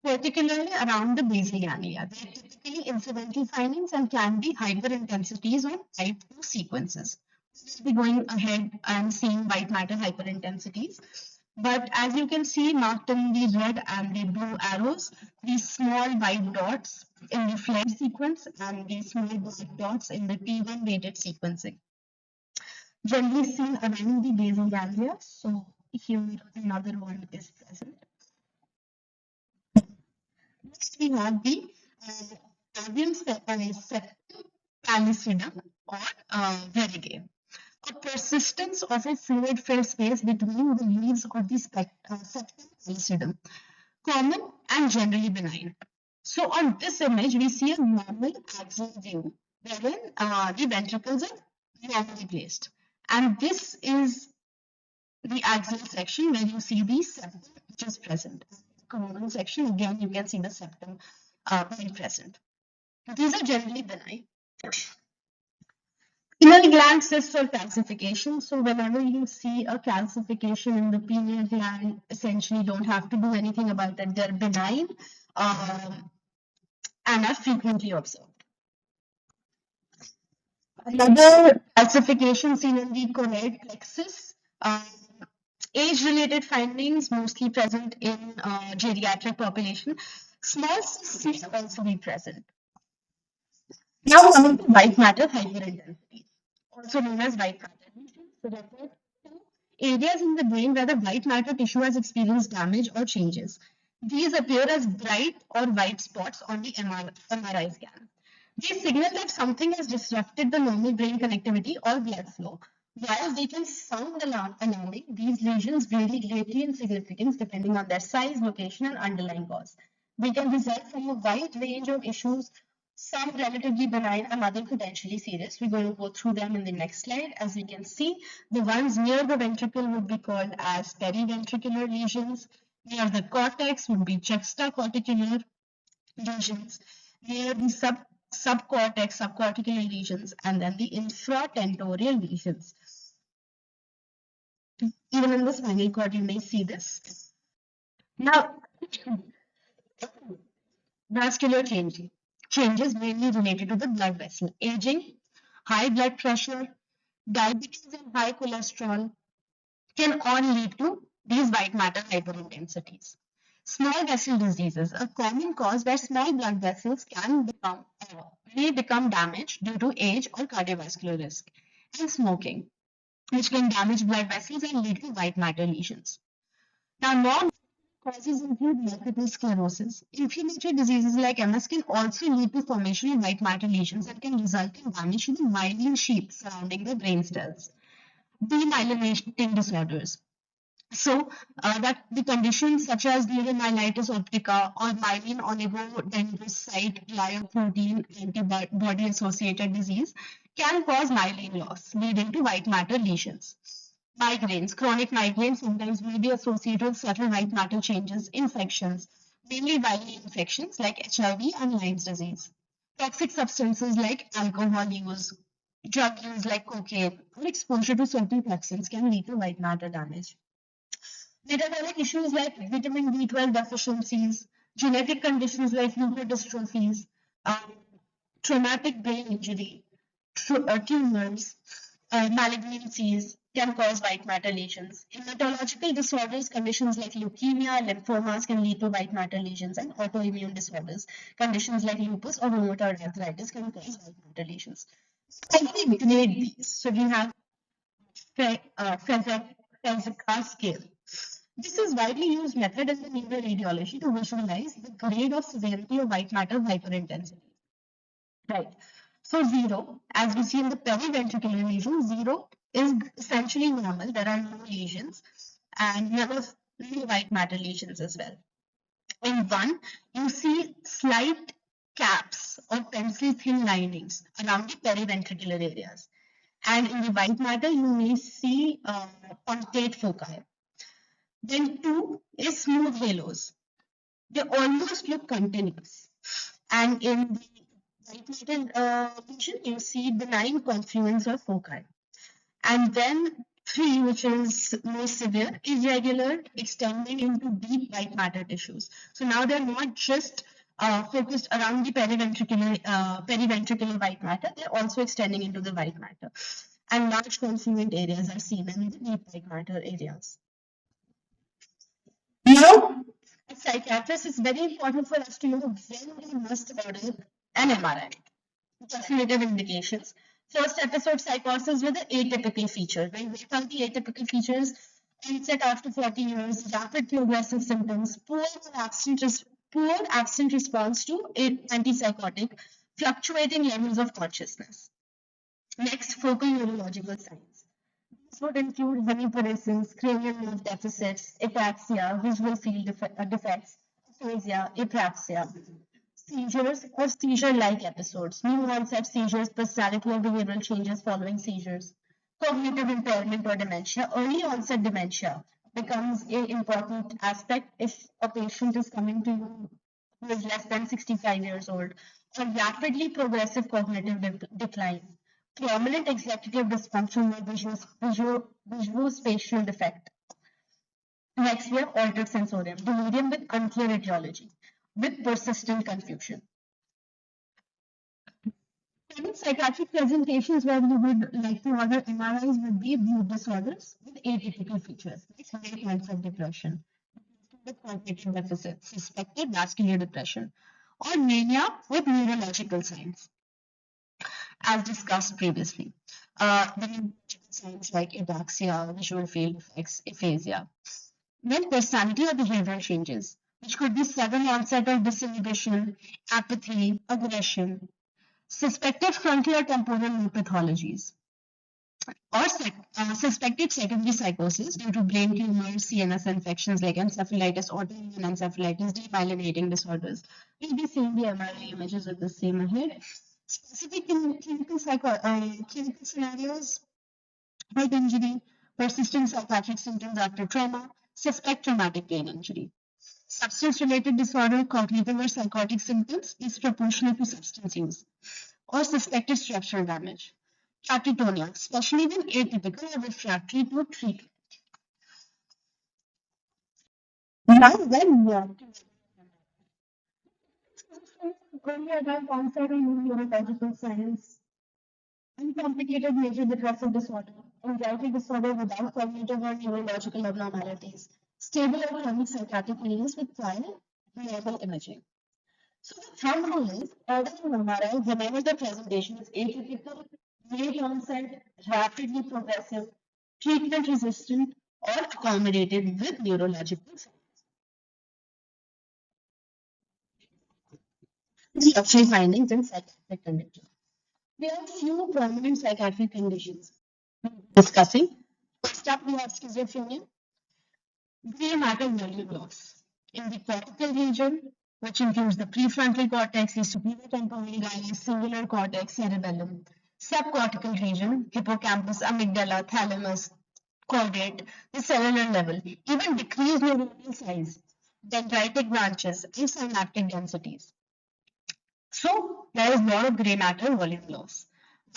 B: particularly around the basal ganglia. They are typically incidental findings and can be hyperintensities or type 2 sequences. We'll be going ahead and seeing white matter hyperintensities. But as you can see, marked in the red and the blue arrows, these small white dots in the flared sequence and these small black dots in the T1 weighted sequencing. Generally seen around the basal ganglia. So here another one is present. Next we have the avian septum pellucidum or verigay. A persistence of a fluid-filled space between the leaves of the septum pellucidum, common and generally benign. So on this image, we see a normal axial view, wherein the ventricles are normally placed. And this is the axial section where you see the septum which is present. Coronal section, again, you can see the septum being present. These are generally benign. Pineal gland cysts or calcification. So whenever you see a calcification in the pineal gland, essentially don't have to do anything about it. They're benign and are frequently observed. Another calcification seen in the choroid plexus. Age-related findings mostly present in geriatric population. Small cysts may also be present. Now coming to white matter hyperintensity, also known as white matter lesions, refer to areas in the brain where the white matter tissue has experienced damage or changes. These appear as bright or white spots on the MRI scan. These signal that something has disrupted the normal brain connectivity or blood flow. While they can sound alarming, these lesions vary greatly in significance depending on their size, location, and underlying cause. They can result from a wide range of issues, some relatively benign and other potentially serious. We're going to go through them in the next slide. As we can see, the ones near the ventricle would be called as periventricular lesions. Near the cortex would be juxtacorticular lesions. Near the subcortical lesions, and then the infratentorial lesions. Even in the spinal cord, you may see this. Now, vascular changes mainly related to the blood vessel. Aging, high blood pressure, diabetes and high cholesterol can all lead to these white matter hyperintensities. Small vessel diseases, a common cause where small blood vessels may become damaged due to age or cardiovascular risk. and smoking, which can damage blood vessels and lead to white matter lesions. Now, non-causes include multiple sclerosis. Inflammatory diseases like MS can also lead to formation of white matter lesions that can result in damage to the myelin sheath surrounding the brain cells. Demyelinating disorders. So, that the conditions such as neuromyelitis optica or myelin oligodendrocyte lipoprotein antibody-associated disease can cause myelin loss, leading to white matter lesions. Migraines, chronic migraines sometimes may be associated with subtle white matter changes, infections, mainly viral infections like HIV and Lyme's disease. Toxic substances like alcohol use, drug use like cocaine, or exposure to certain toxins can lead to white matter damage. Metabolic issues like vitamin B12 deficiencies, genetic conditions like leukodystrophies, um, traumatic brain injury, tumors, malignancies can cause white matter lesions. Hematological disorders, conditions like leukemia, lymphomas can lead to white matter lesions, and autoimmune disorders, conditions like lupus or rheumatoid arthritis can cause white matter lesions. How do we grade these? So we have Fezzik scale. This is widely used method in the neuroradiology to visualize the grade of severity of white matter hyperintensity. Right. So zero, as we see in the periventricular lesion, zero is essentially normal. There are no lesions and no white matter lesions as well. In one, you see slight caps or pencil thin linings around the periventricular areas. And in the white matter, you may see punctate foci. Then two is smooth halos. They almost look continuous. And in the white matter lesion, you see benign confluence of foci. And then three, which is more severe, irregular, extending into deep white matter tissues. So now they're not just focused around the periventricular white matter, they're also extending into the white matter. And large confluent areas are seen in the deep white matter areas. Now, as psychiatrists, it's very important for us to know when we must order an MRI. Definitive indications. First episode psychosis with the atypical feature. When we found the atypical features, onset after 40 years, rapid progressive symptoms, poor absent response to antipsychotic, fluctuating levels of consciousness. Next, focal neurological signs. This would include hemiparesis, cranial nerve deficits, ataxia, visual field defects, aphasia, apraxia, seizures or seizure-like episodes, new onset seizures, personality or behavioral changes following seizures, cognitive impairment or dementia. Early onset dementia becomes an important aspect if a patient is coming to you who is less than 65 years old, or rapidly progressive cognitive decline, prominent executive dysfunction or visual spatial defect. Next, we have altered sensorium, delirium with unclear etiology, with persistent confusion. Common psychiatric presentations where we would like to order MRIs would be mood disorders with atypical features, like late onset depression, with cognitive deficit, suspected vascular depression, or mania with neurological signs, as discussed previously. The neurological signs like ataxia, visual field effects, aphasia. Then personality or behavioral changes, which could be sudden onset of disinhibition, apathy, aggression, suspected frontal or temporal lobe pathologies, or suspected secondary psychosis due to brain tumors, CNS infections like encephalitis, autoimmune encephalitis, demyelinating disorders. We'll be seeing the MRI images of the same ahead. Specific clinical scenarios, head injury, persistent psychiatric symptoms after trauma, suspect traumatic brain injury. Substance-related disorder, cognitive or psychotic symptoms is proportional to substance use, or suspected structural damage. Catatonia, especially when atypical or refractory to treatment. Now, when early adult onset of neurological signs, uncomplicated major depressive disorder, anxiety disorder without cognitive or neurological abnormalities, stable or chronic psychiatric illness with prior reliable imaging. So the thumb rule is order an MRI whenever the presentation is atypical, late onset, rapidly progressive, treatment resistant, or accommodated with neurological signs. The actual findings in psychiatric conditions. There are few prominent psychiatric conditions discussing. First up, we have schizophrenia, gray matter volume loss in the cortical region, which includes the prefrontal cortex, the superior temporal gyrus, cingulate cortex, cerebellum, subcortical region, hippocampus, amygdala, thalamus, caudate, the cellular level, even decreased neuronal size, dendritic branches, and synaptic densities. So there is a lot of gray matter volume loss.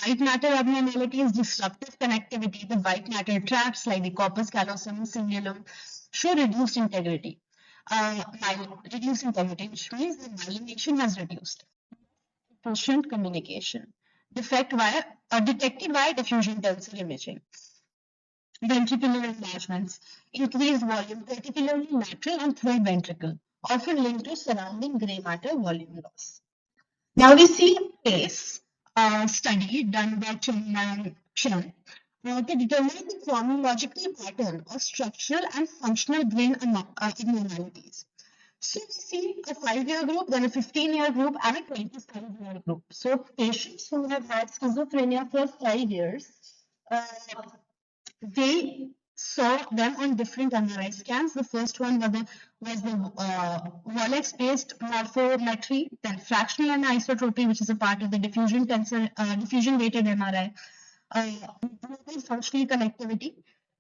B: White matter abnormalities, disruptive connectivity, the white matter tracts like the corpus callosum, cingulum show reduced integrity. Reduced integrity, which means the myelination has reduced. Patient communication. Detected via diffusion tensor imaging. Ventricular enlargements, increased volume, particularly lateral and third ventricle, often linked to surrounding gray matter volume loss. Now we see a case study done by Chen and Chen to determine the chronological pattern of structural and functional brain abnormalities. So we see a 5-year group, then a 15-year group, and a 25-year group. So patients who have had schizophrenia for 5 years, uh, they saw them on different MRI scans. The first one was the Wallex-based morphometry, then fractional anisotropy, which is a part of the diffusion-weighted MRI, global functional connectivity,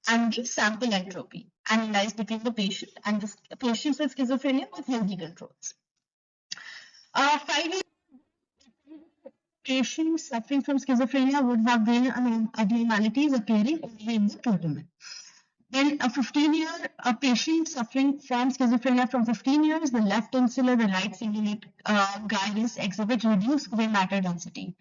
B: and the sample entropy analyzed between the patient and the patients with schizophrenia with healthy controls. 5 patients suffering from schizophrenia would have brain abnormalities appearing only in the abdomen. Then a patient suffering from schizophrenia from 15 years, the left insular, the right cingulate gyrus exhibit reduced gray matter density.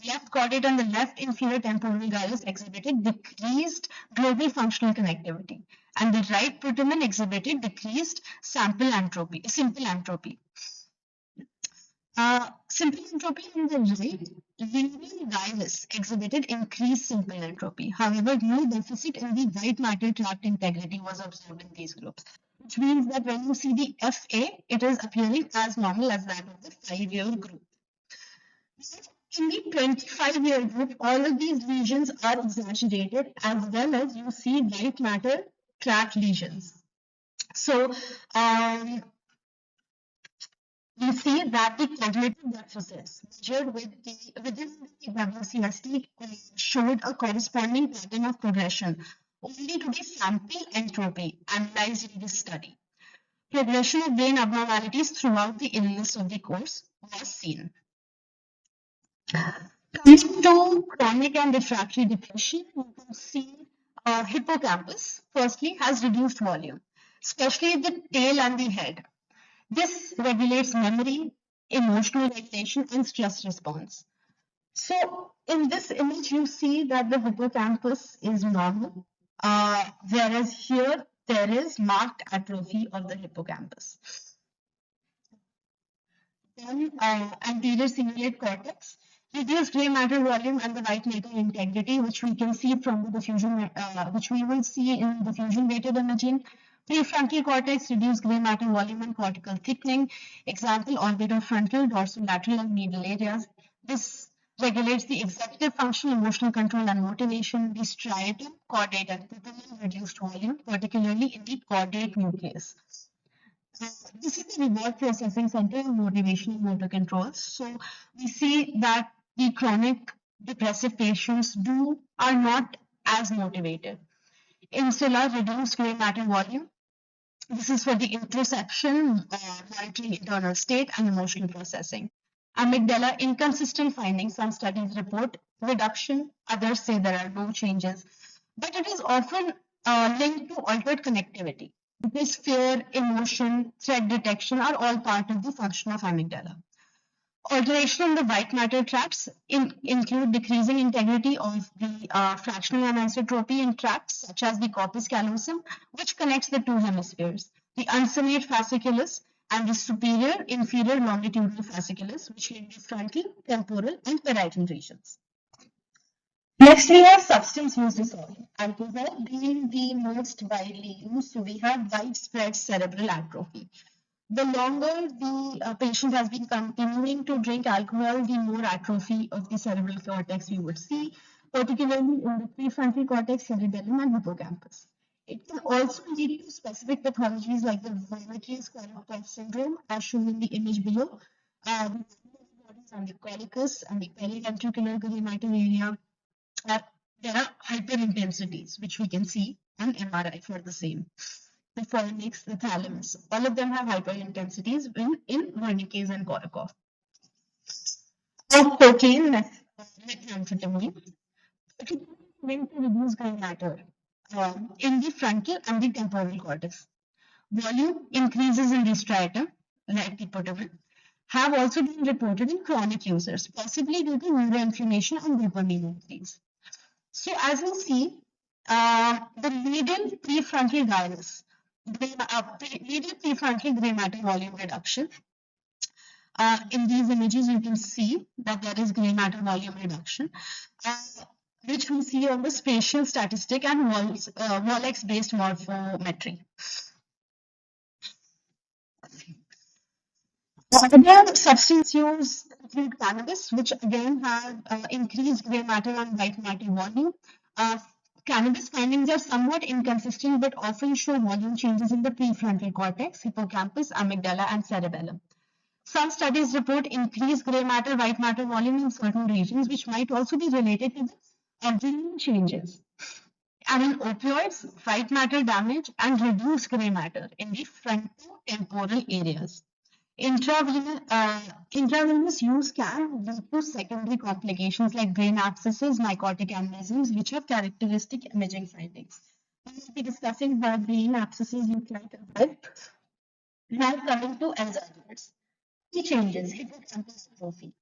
B: The left caudate and the left inferior temporal gyrus exhibited decreased global functional connectivity, and the right putamen exhibited decreased simple entropy. Simple entropy in the right linear gyrus exhibited increased simple entropy. However, no deficit in the white matter tract integrity was observed in these groups, which means that when you see the FA, it is appearing as normal as that of the 5-year group. In the 25-year group, all of these lesions are exaggerated, as well as you see white matter tract lesions. So, we see that the cognitive deficits measured within the WCST showed a corresponding pattern of progression only to the sample entropy analyzed in this study. Progression of brain abnormalities throughout the illness of the course was seen. Coming to chronic and refractory depression, you can see hippocampus firstly has reduced volume, especially the tail and the head. This regulates memory, emotional regulation, and stress response. So in this image, you see that the hippocampus is normal, whereas here there is marked atrophy of the hippocampus. Then anterior cingulate cortex, reduced gray matter volume and the white matter integrity, which we can see from the diffusion, which we will see in diffusion weighted imaging. Prefrontal cortex, reduced gray matter volume and cortical thickening. Example, orbitofrontal, dorsolateral, and medial areas. This regulates the executive function, emotional control, and motivation. The striatum, caudate, and putamen reduced volume, particularly in the caudate nucleus. This is the reward processing center of motivation and motor controls. So we see that the chronic depressive patients are not as motivated. Insula, reduced gray matter volume. This is for the interoception, monitoring internal state, and emotional processing. Amygdala, inconsistent findings. Some studies report reduction, others say there are no changes. But it is often linked to altered connectivity, because fear, emotion, threat detection are all part of the function of amygdala. Alteration in the white matter tracts include decreasing integrity of the fractional anisotropy in tracts such as the corpus callosum, which connects the two hemispheres, the uncinate fasciculus, and the superior inferior longitudinal fasciculus, which link the frontal, temporal, and parietal regions. Next, we have substance use disorder. Alcohol being the most widely used, so we have widespread cerebral atrophy. The longer the patient has been continuing to drink alcohol, the more atrophy of the cerebral cortex we would see, particularly in the prefrontal cortex, cerebellum, and hippocampus. It can also lead to specific pathologies like the Vomitrius-Korsakoff syndrome, as shown in the image below. The bodies and the colicus and the periventricular granulated area. Uh, there are hyperintensities, which we can see on MRI for the same. The fornix, the thalamus, all of them have hyperintensities in Wernicke's and Korsakoff. Of cocaine, methamphetamine, it is meant to reduce gray matter in the frontal and the temporal cortex. Volume increases in the striatum, like the have also been reported in chronic users, possibly due to neuroinflammation and dopamine increase. So as we see, the median prefrontal gyrus, median prefrontal gray matter volume reduction. In these images, you can see that there is gray matter volume reduction, uh, which we see on the spatial statistic and Wallex-based morphometry. Other substance use include cannabis, which again have increased gray matter and white matter volume. Uh, Cannabis findings are somewhat inconsistent but often show volume changes in the prefrontal cortex, hippocampus, amygdala, and cerebellum. Some studies report increased gray matter, white matter volume in certain regions, which might also be related to the adrenaline changes. And in opioids, white matter damage and reduced gray matter in the frontotemporal areas. Intravenous use can lead to secondary complications like brain abscesses, mycotic aneurysms, which have characteristic imaging findings. We will be discussing how brain abscesses look like as well. Now coming to Alzheimer's. Key changes, hippocampus atrophy.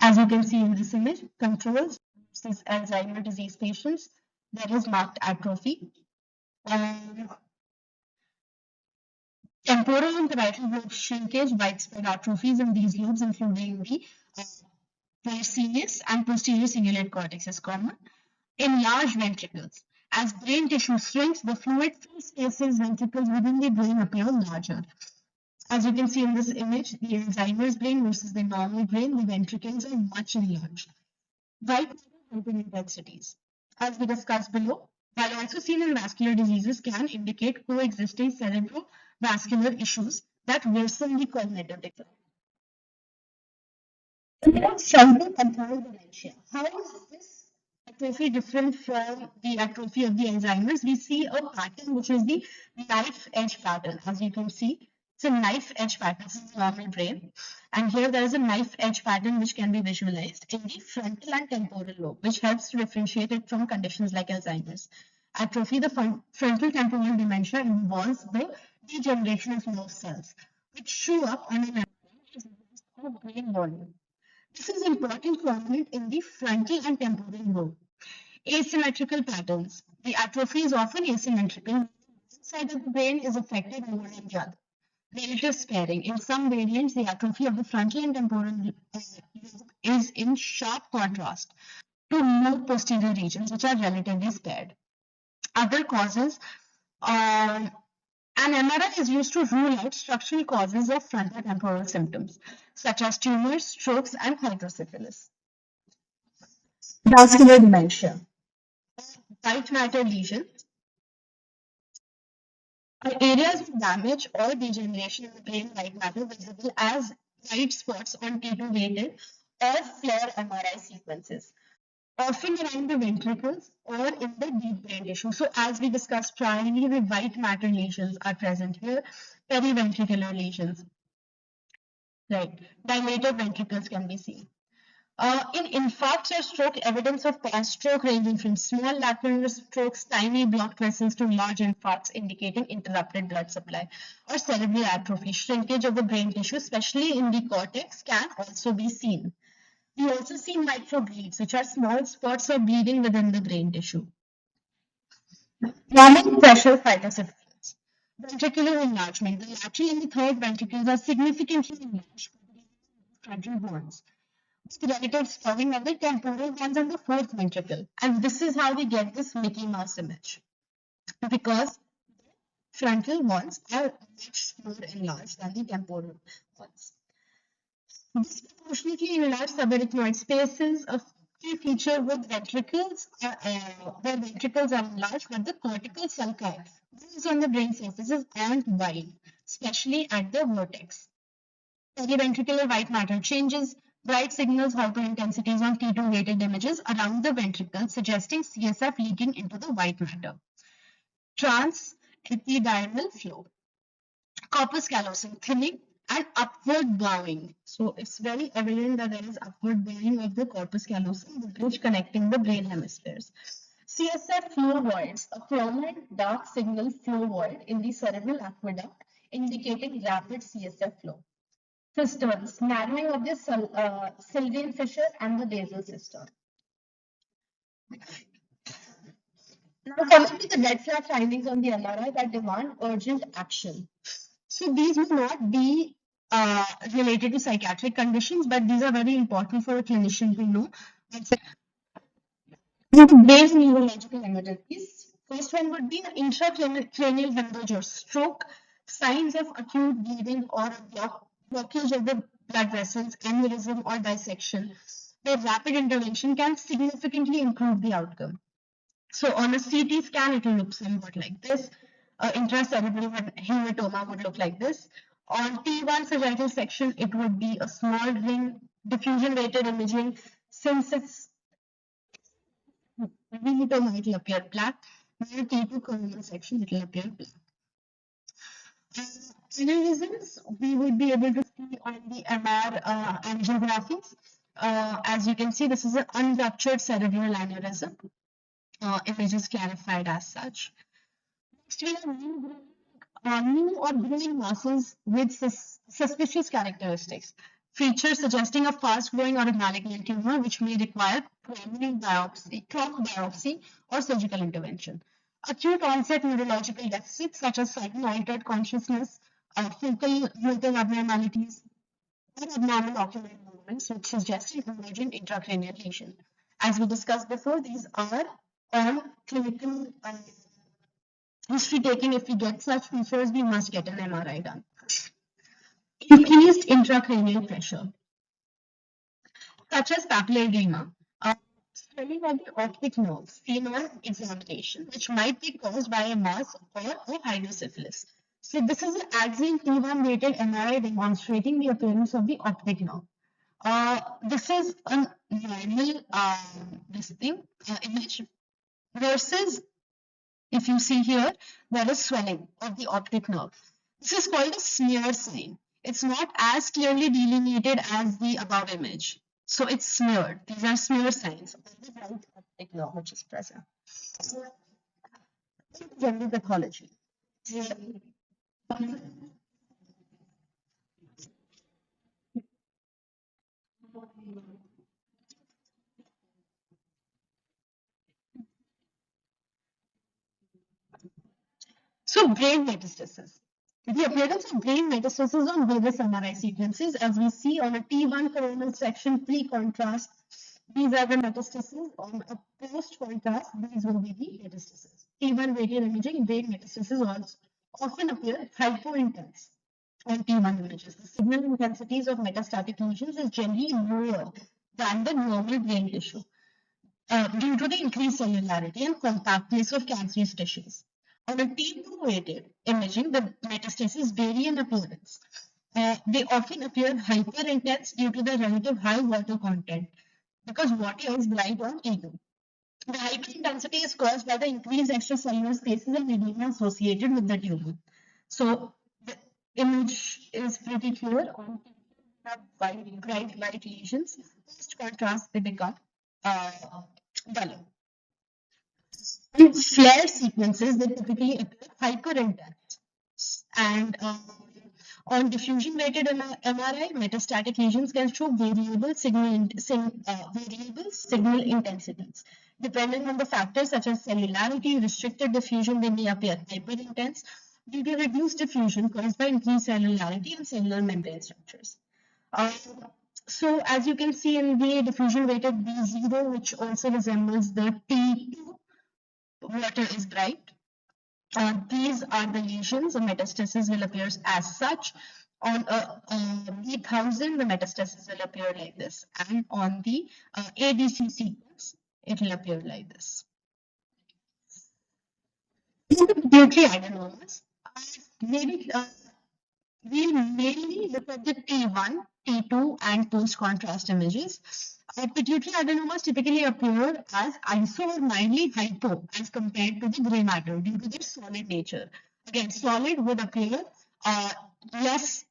B: As you can see in this image, controls versus Alzheimer's disease patients, there is marked atrophy. Temporal and parietal lobe shrinkage, widespread atrophies in these lobes, including the posterior and posterior cingulate cortex is common. Enlarged ventricles. As brain tissue shrinks, the fluid-filled spaces ventricles within the brain appear larger. As you can see in this image, the Alzheimer's brain versus the normal brain, the ventricles are much enlarged. White hyperintensities, as we discussed below, while also seen in vascular diseases, can indicate coexisting cerebrovascular issues that worsen the cognitive decline. Frontal temporal dementia. How is this atrophy different from the atrophy of the Alzheimer's? We see a pattern which is the knife edge pattern. As you can see, it's a knife edge pattern. This is the normal brain. And here there is a knife edge pattern which can be visualized in the frontal and temporal lobe, which helps to differentiate it from conditions like Alzheimer's. Atrophy, the frontal temporal dementia, involves the degeneration of nerve cells, which show up on an of brain volume. This is important prominent in the frontal and temporal lobe. Asymmetrical patterns. The atrophy is often asymmetrical. One side of the brain is affected more than the other. Relative sparing. In some variants, the atrophy of the frontal and temporal lobe is in sharp contrast to more posterior regions, which are relatively spared. Other causes. An MRI is used to rule out structural causes of frontotemporal symptoms, such as tumors, strokes, and hydrocephalus. Vascular dementia. White matter lesions are areas of damage or degeneration in the brain white matter visible as white spots on T2 weighted or FLAIR MRI sequences, often around the ventricles or in the deep brain tissue. So as we discussed primarily, the white matter lesions are present here, periventricular lesions. Right, dilated ventricles can be seen. In infarcts or stroke, evidence of past stroke ranging from small lacunar strokes, tiny blocked vessels to large infarcts indicating interrupted blood supply or cerebral atrophy. Shrinkage of the brain tissue, especially in the cortex, can also be seen. We also see microbleeds, which are small spots of bleeding within the brain tissue. Normal pressure phytocephalus. Ventricular enlargement. The lateral and the third ventricles are significantly enlarged frontal horns. with relative swelling of the temporal horns and the fourth ventricle. And this is how we get this Mickey Mouse image, because frontal horns are much more enlarged than the temporal horns. Disproportionately enlarged subarachnoid spaces, a key feature with ventricles, where ventricles are enlarged, but the cortical sulci, these on the brain surfaces, aren't wide, especially at the vertex. Periventricular white matter changes, bright signals hyperintensities on T2 weighted images around the ventricle, suggesting CSF leaking into the white matter. Transepididymal flow. Corpus callosum thinning and upward bowing. So it's very evident that there is upward bowing of the corpus callosum, the bridge connecting the brain hemispheres. CSF flow voids, a prominent dark signal flow void in the cerebral aqueduct, indicating rapid CSF flow. Cisterns, narrowing of the Sylvian fissure and the basal cistern. Now coming to the red flag findings on the MRI that demand urgent action. So these may not be related to psychiatric conditions, but these are very important for a clinician to know. Brain neurological emergencies. First one would be an intracranial hemorrhage or stroke, signs of acute bleeding or blockage of the blood vessels, aneurysm or dissection, where rapid intervention can significantly improve the outcome. So on a CT scan, it will look somewhat like this. Intracerebral hematoma would look like this. On T1 sagittal section, it would be a small ring. Diffusion weighted imaging, since it's hematoma, it will appear black. Near T2 coronal section, it will appear black. Aneurysms, we would be able to see on the MR angiographies. As you can see, this is an unruptured cerebral aneurysm. Image is clarified as such. Next, we have new or growing masses with suspicious characteristics. Features suggesting a fast-growing or a malignant tumor, which may require prominent biopsy, trauma biopsy, or surgical intervention. Acute onset neurological deficits such as sudden altered consciousness, focal motor abnormalities, or abnormal ocular movements, which suggest an emergent intracranial lesion. As we discussed before, these are on clinical history taking. If we get such features, we must get an MRI done. Increased intracranial pressure, such as papillary edema, swelling of the optic nerve, seen on examination, which might be caused by a mass or a hydrocephalus. So this is an axial T1 weighted MRI demonstrating the appearance of the optic nerve. This is a normal image versus, if you see here, there is swelling of the optic nerve. This is called a smear sign. It's not as clearly delineated as the above image. So it's smeared. These are smear signs of the right optic nerve which is present. General pathology. So brain metastasis. The appearance of brain metastasis on various MRI sequences, as we see on a T1 coronal section pre-contrast, these are the metastases. On a post-contrast, these will be the metastases. T1 weighted imaging, brain metastases also often appear hypointense on T1 images. The signal intensities of metastatic lesions is generally lower than the normal brain tissue due to the increased cellularity and compactness of cancerous tissues. On a T2 weighted imaging, the metastases vary in appearance. They often appear hyperintense due to the relative high water content, because water is bright on T2. The hyperintensity is caused by the increased extracellular spaces and edema associated with the tumor. So the image is pretty clear. On T2, we have bright white lesions. Post contrast, they become duller. In flare sequences, they typically appear hyperintense. And on diffusion-weighted MRI, metastatic lesions can show variable signal intensities. Depending on the factors such as cellularity, restricted diffusion, they may appear hyperintense due to reduced diffusion caused by increased cellularity and cellular membrane structures. So as you can see in the diffusion weighted B0, which also resembles the T2, water is bright. These are the lesions. The metastasis will appear as such. On a B1000, the metastasis will appear like this, and on the ADC sequence, it will appear like this. In the pituitary adenomas, maybe we mainly look at the T1, T2, and post-contrast images. Pituitary adenomas typically appear as iso or mildly hypo as compared to the gray matter due to their solid nature. Again, solid would appear uh, less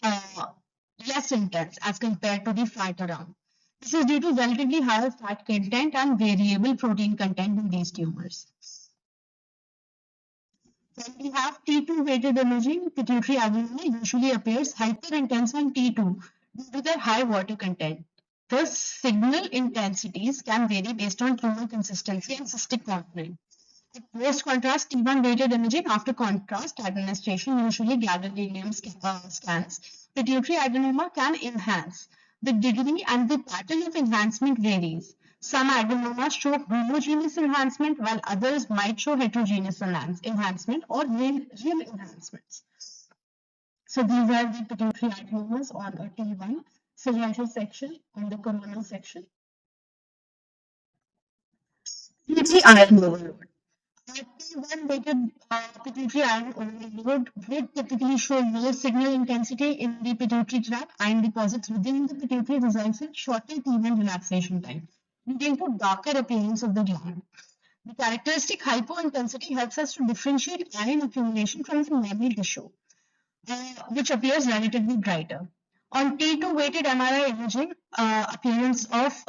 B: uh, less intense as compared to the fat around. This is due to relatively higher fat content and variable protein content in these tumors. When we have T2 weighted imaging, pituitary adenoma usually appears hyperintense on T2 due to their high water content. The signal intensities can vary based on tumor consistency and cystic component. Post contrast T1 weighted imaging after contrast administration, usually gadolinium scans, pituitary adenoma can enhance. The degree and the pattern of enhancement varies. Some adenomas show homogeneous enhancement, while others might show heterogeneous enhancement or real enhancements. So these are the pituitary adenomas on a T1 sagittal section, on the coronal section. Pituitary iron overload. T1 weighted pituitary iron overload would typically show low signal intensity in the pituitary tract. Iron deposits within the pituitary results in shorter T1 relaxation time, leading to darker appearance of the gland. The characteristic hypointensity helps us to differentiate iron accumulation from the normal tissue, which appears relatively brighter. On T2 weighted MRI imaging, appearance of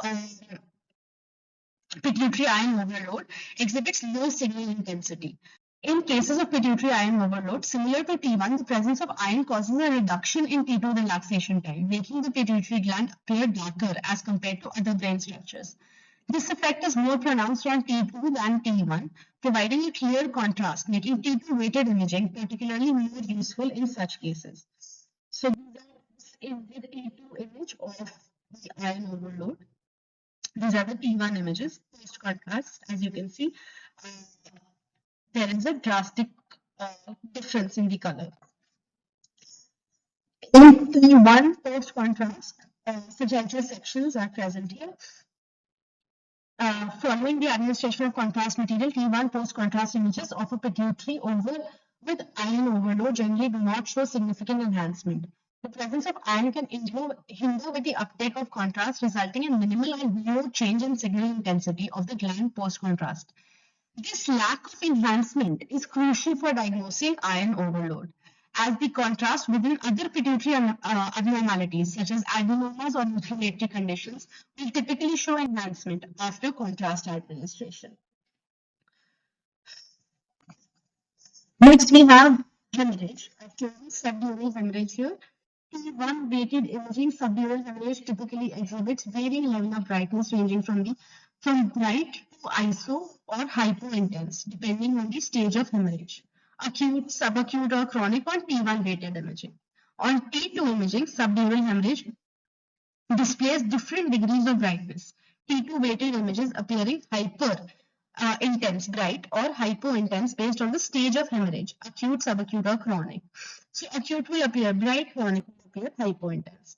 B: pituitary iron overload exhibits low signal intensity. In cases of pituitary iron overload, similar to T1, the presence of iron causes a reduction in T2 relaxation time, making the pituitary gland appear darker as compared to other brain structures. This effect is more pronounced on T2 than T1, providing a clear contrast, making T2 weighted imaging particularly more useful in such cases. So these are the T2 image of the iron overload. These are the T1 images, post contrast. As you can see, there is a drastic difference in the color. In T1 post contrast, sagittal sections are present here. Following the administration of contrast material, T1 post-contrast images of a pituitary with iron overload generally do not show significant enhancement. The presence of iron can hinder with the uptake of contrast, resulting in minimal and no change in signal intensity of the gland post-contrast. This lack of enhancement is crucial for diagnosing iron overload, as the contrast within other pituitary abnormalities such as adenomas or inflammatory conditions will typically show enhancement after contrast administration. Next, we have hemorrhage. I've chosen subdural hemorrhage here. T1 weighted imaging subdural hemorrhage typically exhibits varying level of brightness ranging from bright to iso or hypointense, depending on the stage of hemorrhage. Acute, subacute, or chronic on T1 weighted imaging. On T2 imaging, subdural hemorrhage displays different degrees of brightness. T2 weighted images appearing hyper intense, bright, or hypo-intense based on the stage of hemorrhage, acute, subacute, or chronic. So acute will appear bright, chronic will appear hypo-intense.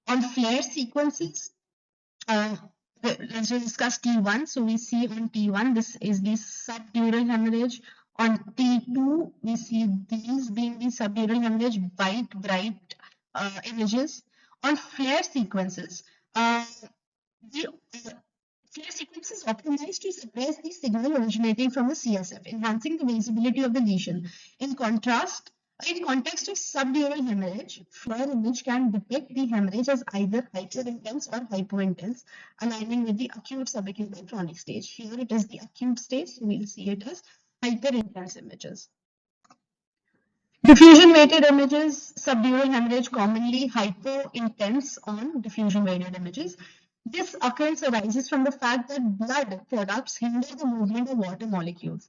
B: On flare sequences, let's discuss T1. So we see on T1, this is the subdural hemorrhage. On T2, we see these being the subdural hemorrhage, white, bright images. On flare sequences, the flare sequence is optimized to suppress the signal originating from the CSF, enhancing the visibility of the lesion. In contrast, in context of subdural hemorrhage, flare image can depict the hemorrhage as either hyperintense or hypointense, aligning with the acute, subacute, and chronic stage. Here it is the acute stage, so we'll see it as hyperintense images. Diffusion weighted images, subdural hemorrhage commonly hypo-intense on diffusion weighted images. This occurrence arises from the fact that blood products hinder the movement of water molecules,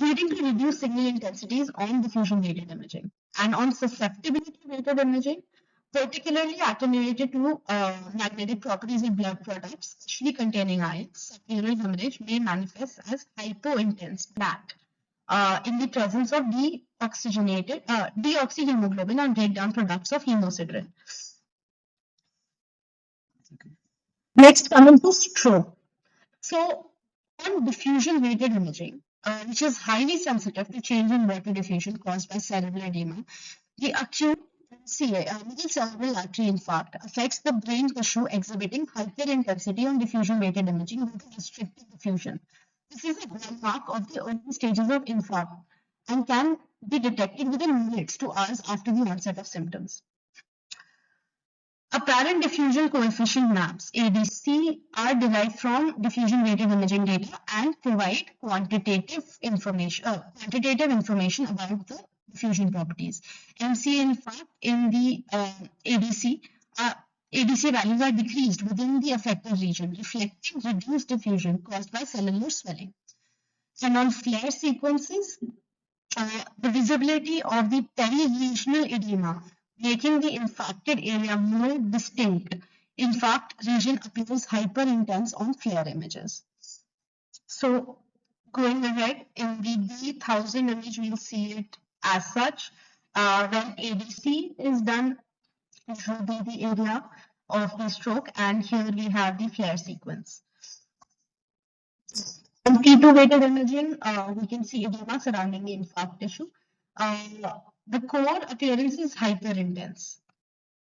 B: leading to reduced signal intensities on diffusion weighted imaging. And on susceptibility weighted imaging, particularly attenuated to magnetic properties of blood products, especially containing iron. Subpleural hemorrhage may manifest as hypointense black in the presence of deoxyhemoglobin and breakdown products of hemosiderin. Next, coming to stroke. So, on diffusion weighted imaging, which is highly sensitive to change in water diffusion caused by cerebral edema, the acute MCA, middle cerebral artery infarct, affects the brain tissue exhibiting hyperintensity on diffusion weighted imaging due to restricted diffusion. This is a hallmark of the early stages of infarct and can be detected within minutes to hours after the onset of symptoms. Apparent diffusion coefficient maps, ADC, are derived from diffusion weighted imaging data and provide quantitative information about the diffusion properties. MCA, in fact, in the ADC, ADC values are decreased within the affected region, reflecting reduced diffusion caused by cellular swelling. And on flare sequences, the visibility of the periregional edema, making the infarcted area more distinct. Infarct region appears hyperintense on flare images. So, going ahead, in the D1000 image, we'll see it as such. When ADC is done, it will be the area of the stroke, and here we have the flare sequence. In T2 weighted imaging, we can see edema surrounding the infarct tissue. The core appearance is hyperintense,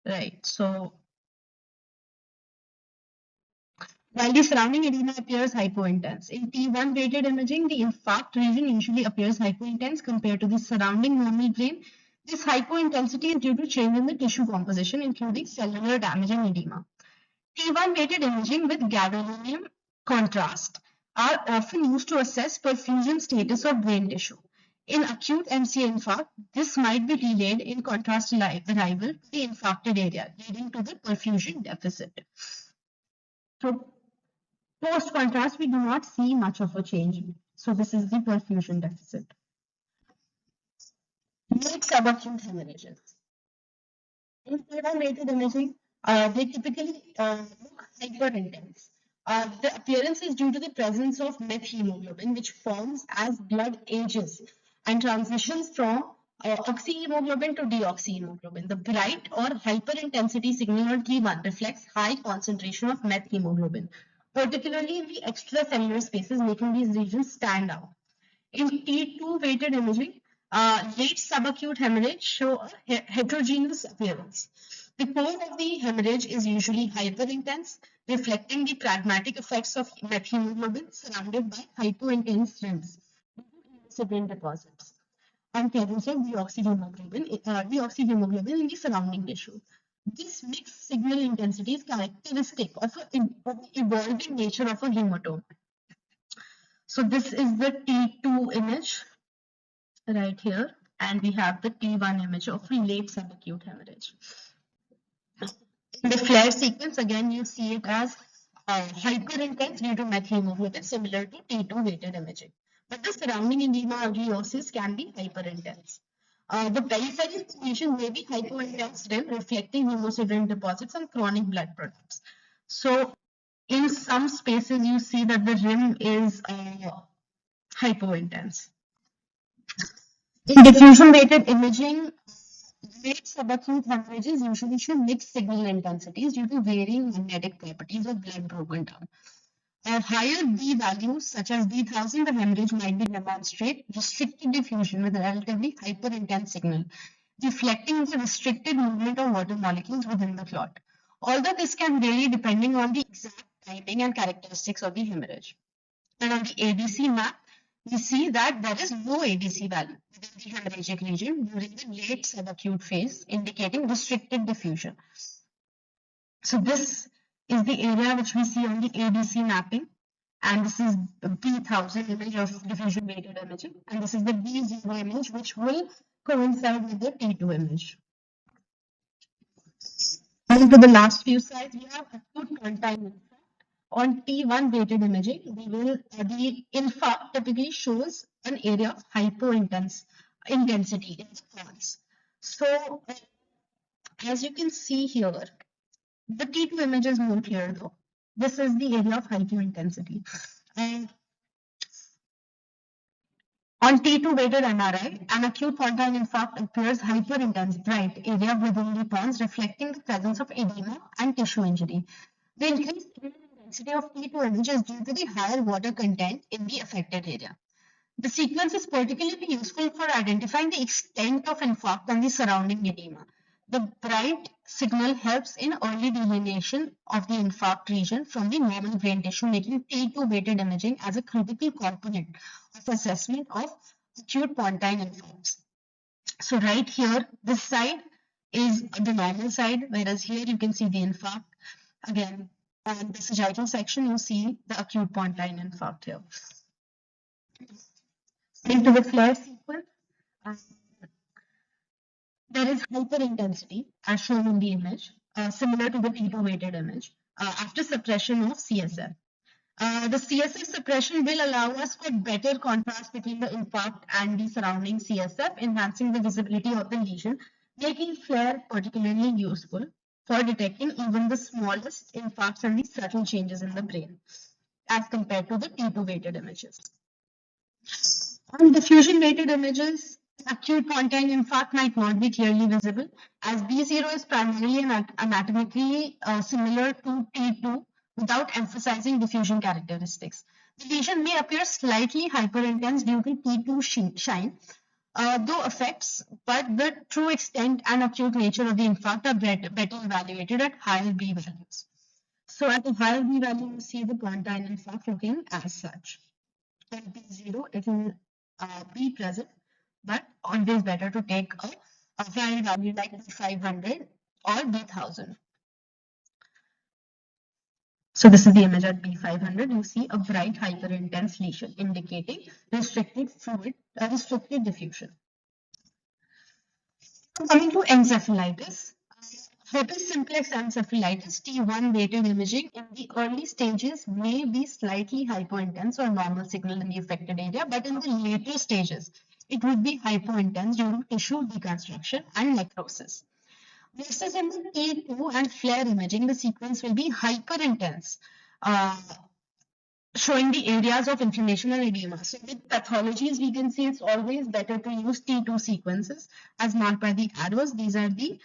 B: right? So, while the surrounding edema appears hypointense. In T1 weighted imaging, the infarct region usually appears hypointense compared to the surrounding normal brain. This hypointensity is due to change in the tissue composition, including cellular damage and edema. T1 weighted imaging with gadolinium contrast are often used to assess perfusion status of brain tissue. In acute MCA infarct, this might be delayed in contrast arrival to the infarcted area, leading to the perfusion deficit. So, post contrast, we do not see much of a change. So, this is the perfusion deficit. Late subacute hemorrhages. In T1 weighted imaging, they typically look hyperintense. The appearance is due to the presence of methemoglobin, which forms as blood ages and transitions from oxyhemoglobin to deoxyhemoglobin. The bright or hyperintensity signal on T1 reflects high concentration of methemoglobin, particularly in the extracellular spaces, making these regions stand out. In T2 weighted imaging, late subacute hemorrhage show a heterogeneous appearance. The core of the hemorrhage is usually hyperintense, reflecting the pragmatic effects of methemoglobin surrounded by hypointense rims due to hemosiderin deposits and presence of deoxyhemoglobin in the surrounding tissue. This mixed signal intensity is characteristic of the evolving nature of a hematome. So this is the T2 image right here, and we have the T1 image of late subacute hemorrhage. In the flare sequence, again, you see it as hyperintense due to methemoglobin, similar to T2 weighted imaging. But the surrounding edema or rheosis can be hyperintense. The peripheral lesion may be hypointense rim, reflecting hemosiderin deposits and chronic blood products. So, in some spaces, you see that the rim is hypointense. In diffusion weighted imaging, late subacute hemorrhages usually show mixed signal intensities due to varying magnetic properties of blood broken down. At higher D values, such as D1000, the hemorrhage might be demonstrate restricted diffusion with a relatively hyperintense signal, reflecting the restricted movement of water molecules within the clot. Although this can vary depending on the exact timing and characteristics of the hemorrhage. And on the ADC map, we see that there is no ADC value within the hemorrhagic region during the late subacute phase, indicating restricted diffusion. So this is the area which we see on the ADC mapping, and this is the D1000 image of diffusion weighted imaging, and this is the D0 image which will coincide with the T2 image. Moving to the last few slides, we have acute contact. On T1 weighted imaging, the infarct typically shows an area of hypointensity in the pons. So As you can see here, the T2 image is more clear though. This is the area of hyperintensity. And on T2 weighted MRI, an acute pontine infarct appears hyperintense bright area within the pons, reflecting the presence of edema and tissue injury. The increased intensity of T2 image is due to the higher water content in the affected area. The sequence is particularly useful for identifying the extent of infarct and the surrounding edema. The bright signal helps in early delineation of the infarct region from the normal brain tissue, making T2 weighted imaging as a critical component of assessment of acute pontine infarcts. So right here, this side is the normal side, whereas here you can see the infarct. Again, on the sagittal section, you see the acute pontine infarct here. Into the flare sequence, uh, there is hyperintensity as shown in the image, similar to the T2 weighted image, after suppression of CSF. The CSF suppression will allow us for better contrast between the infarct and the surrounding CSF, enhancing the visibility of the lesion, making flare particularly useful for detecting even the smallest infarcts and the subtle changes in the brain as compared to the T2 weighted images. On diffusion weighted images, acute pontine infarct might not be clearly visible, as B0 is primarily anatomically similar to T2 without emphasizing diffusion characteristics. The lesion may appear slightly hyperintense due to T2 shine, though effects, but the true extent and acute nature of the infarct are better evaluated at higher B values. So at a higher B value, you see the pontine infarct looking as such. At B0, it will be present, but always better to take a higher value like B500 or B1000. So this is the image at B500. You see a bright hyperintense lesion indicating restricted fluid, restricted diffusion. Coming to encephalitis, herpes simplex encephalitis T1 weighted imaging in the early stages may be slightly hypointense or normal signal in the affected area, but in the later stages, it would be hypointense due to tissue deconstruction and necrosis. Versus in the T2 and flare imaging, the sequence will be hyperintense, showing the areas of inflammation and edema. So with pathologies, we can see it's always better to use T2 sequences as marked by the arrows. These are the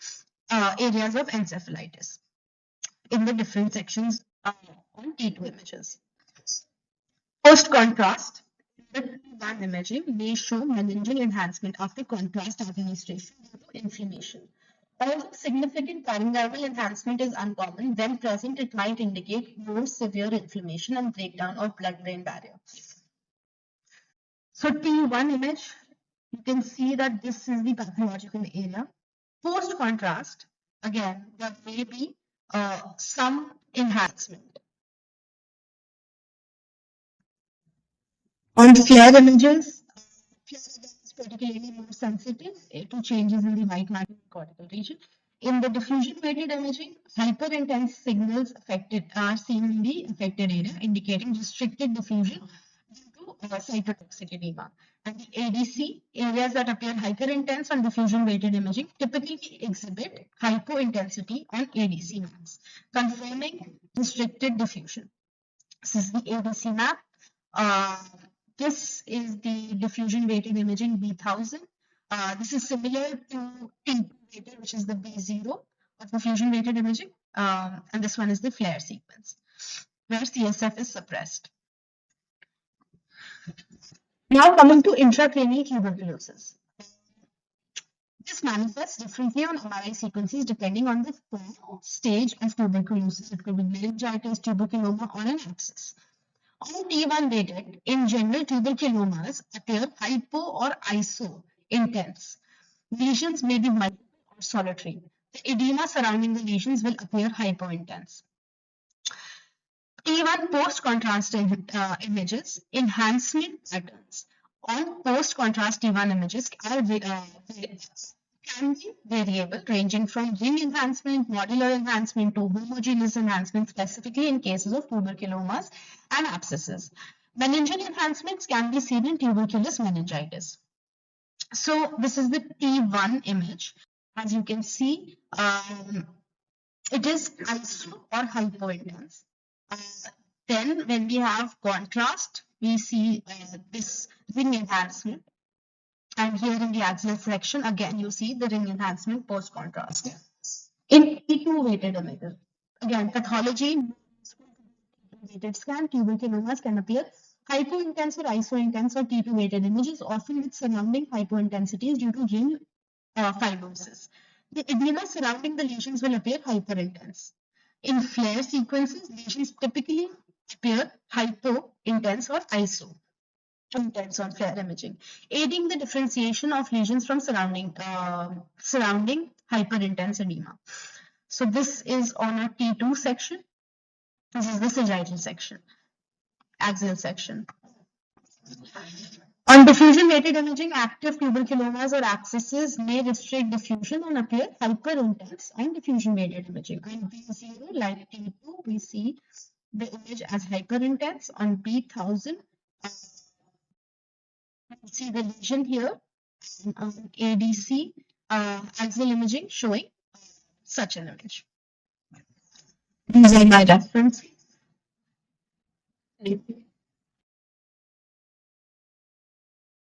B: areas of encephalitis in the different sections on T2 images. Post contrast, the T1 imaging may show meningeal enhancement after contrast administration due to inflammation. Although significant parenchymal enhancement is uncommon, when present, it might indicate more severe inflammation and breakdown of blood-brain barrier. So T1 image, you can see that this is the pathological area. Post contrast, again, there may be some enhancement. On flare images, flare is particularly more sensitive to changes in the white matter cortical region. In the diffusion weighted imaging, hyperintense signals affected are seen in the affected area, indicating restricted diffusion due to cytotoxic edema. And the ADC, areas that appear hyperintense on diffusion weighted imaging, typically exhibit hypointensity on ADC maps, confirming restricted diffusion. This is the ADC map. This is the diffusion weighted imaging B1000. This is similar to T2 weighted, which is the B0 of diffusion weighted imaging. And this one is the flare sequence, where CSF is suppressed. Now coming to intracranial tuberculosis. This manifests differently on MRI sequences depending on the stage of tuberculosis. It could be meningitis, tuberculoma, or an abscess. On T1 weighted, in general, tuberculomas appear hypo or iso intense. Lesions may be multiple or solitary. The edema surrounding the lesions will appear hypointense. T1 post-contrast images, enhancement patterns on post-contrast T1 images can be variable, ranging from ring enhancement, modular enhancement to homogeneous enhancement, specifically in cases of tuberculomas and abscesses. Meningeal enhancements can be seen in tuberculous meningitis. So this is the T1 image. As you can see, it is iso or hypointense. Uh, then when we have contrast, we see this ring enhancement. And here in the axillary section, again, you see the ring enhancement post-contrast. In T2 weighted images, again, pathology, weighted scan, tuberculomas can appear hypointense or isointense or T2 weighted images, often with surrounding hypointensities due to ring fibrosis. The edema surrounding the lesions will appear hyperintense. In flare sequences, lesions typically appear hypointense or iso intense on flare imaging, aiding the differentiation of lesions from surrounding hyperintense edema. So this is on a T2 section. This is the sagittal section, axial section. On diffusion-weighted imaging, active tuberculomas or abscesses may restrict diffusion and appear hyperintense on diffusion-weighted imaging. On B0, like T2, we see the image as hyperintense. On B1000, we see the lesion here. On ADC, axial imaging showing such an image. These are my references.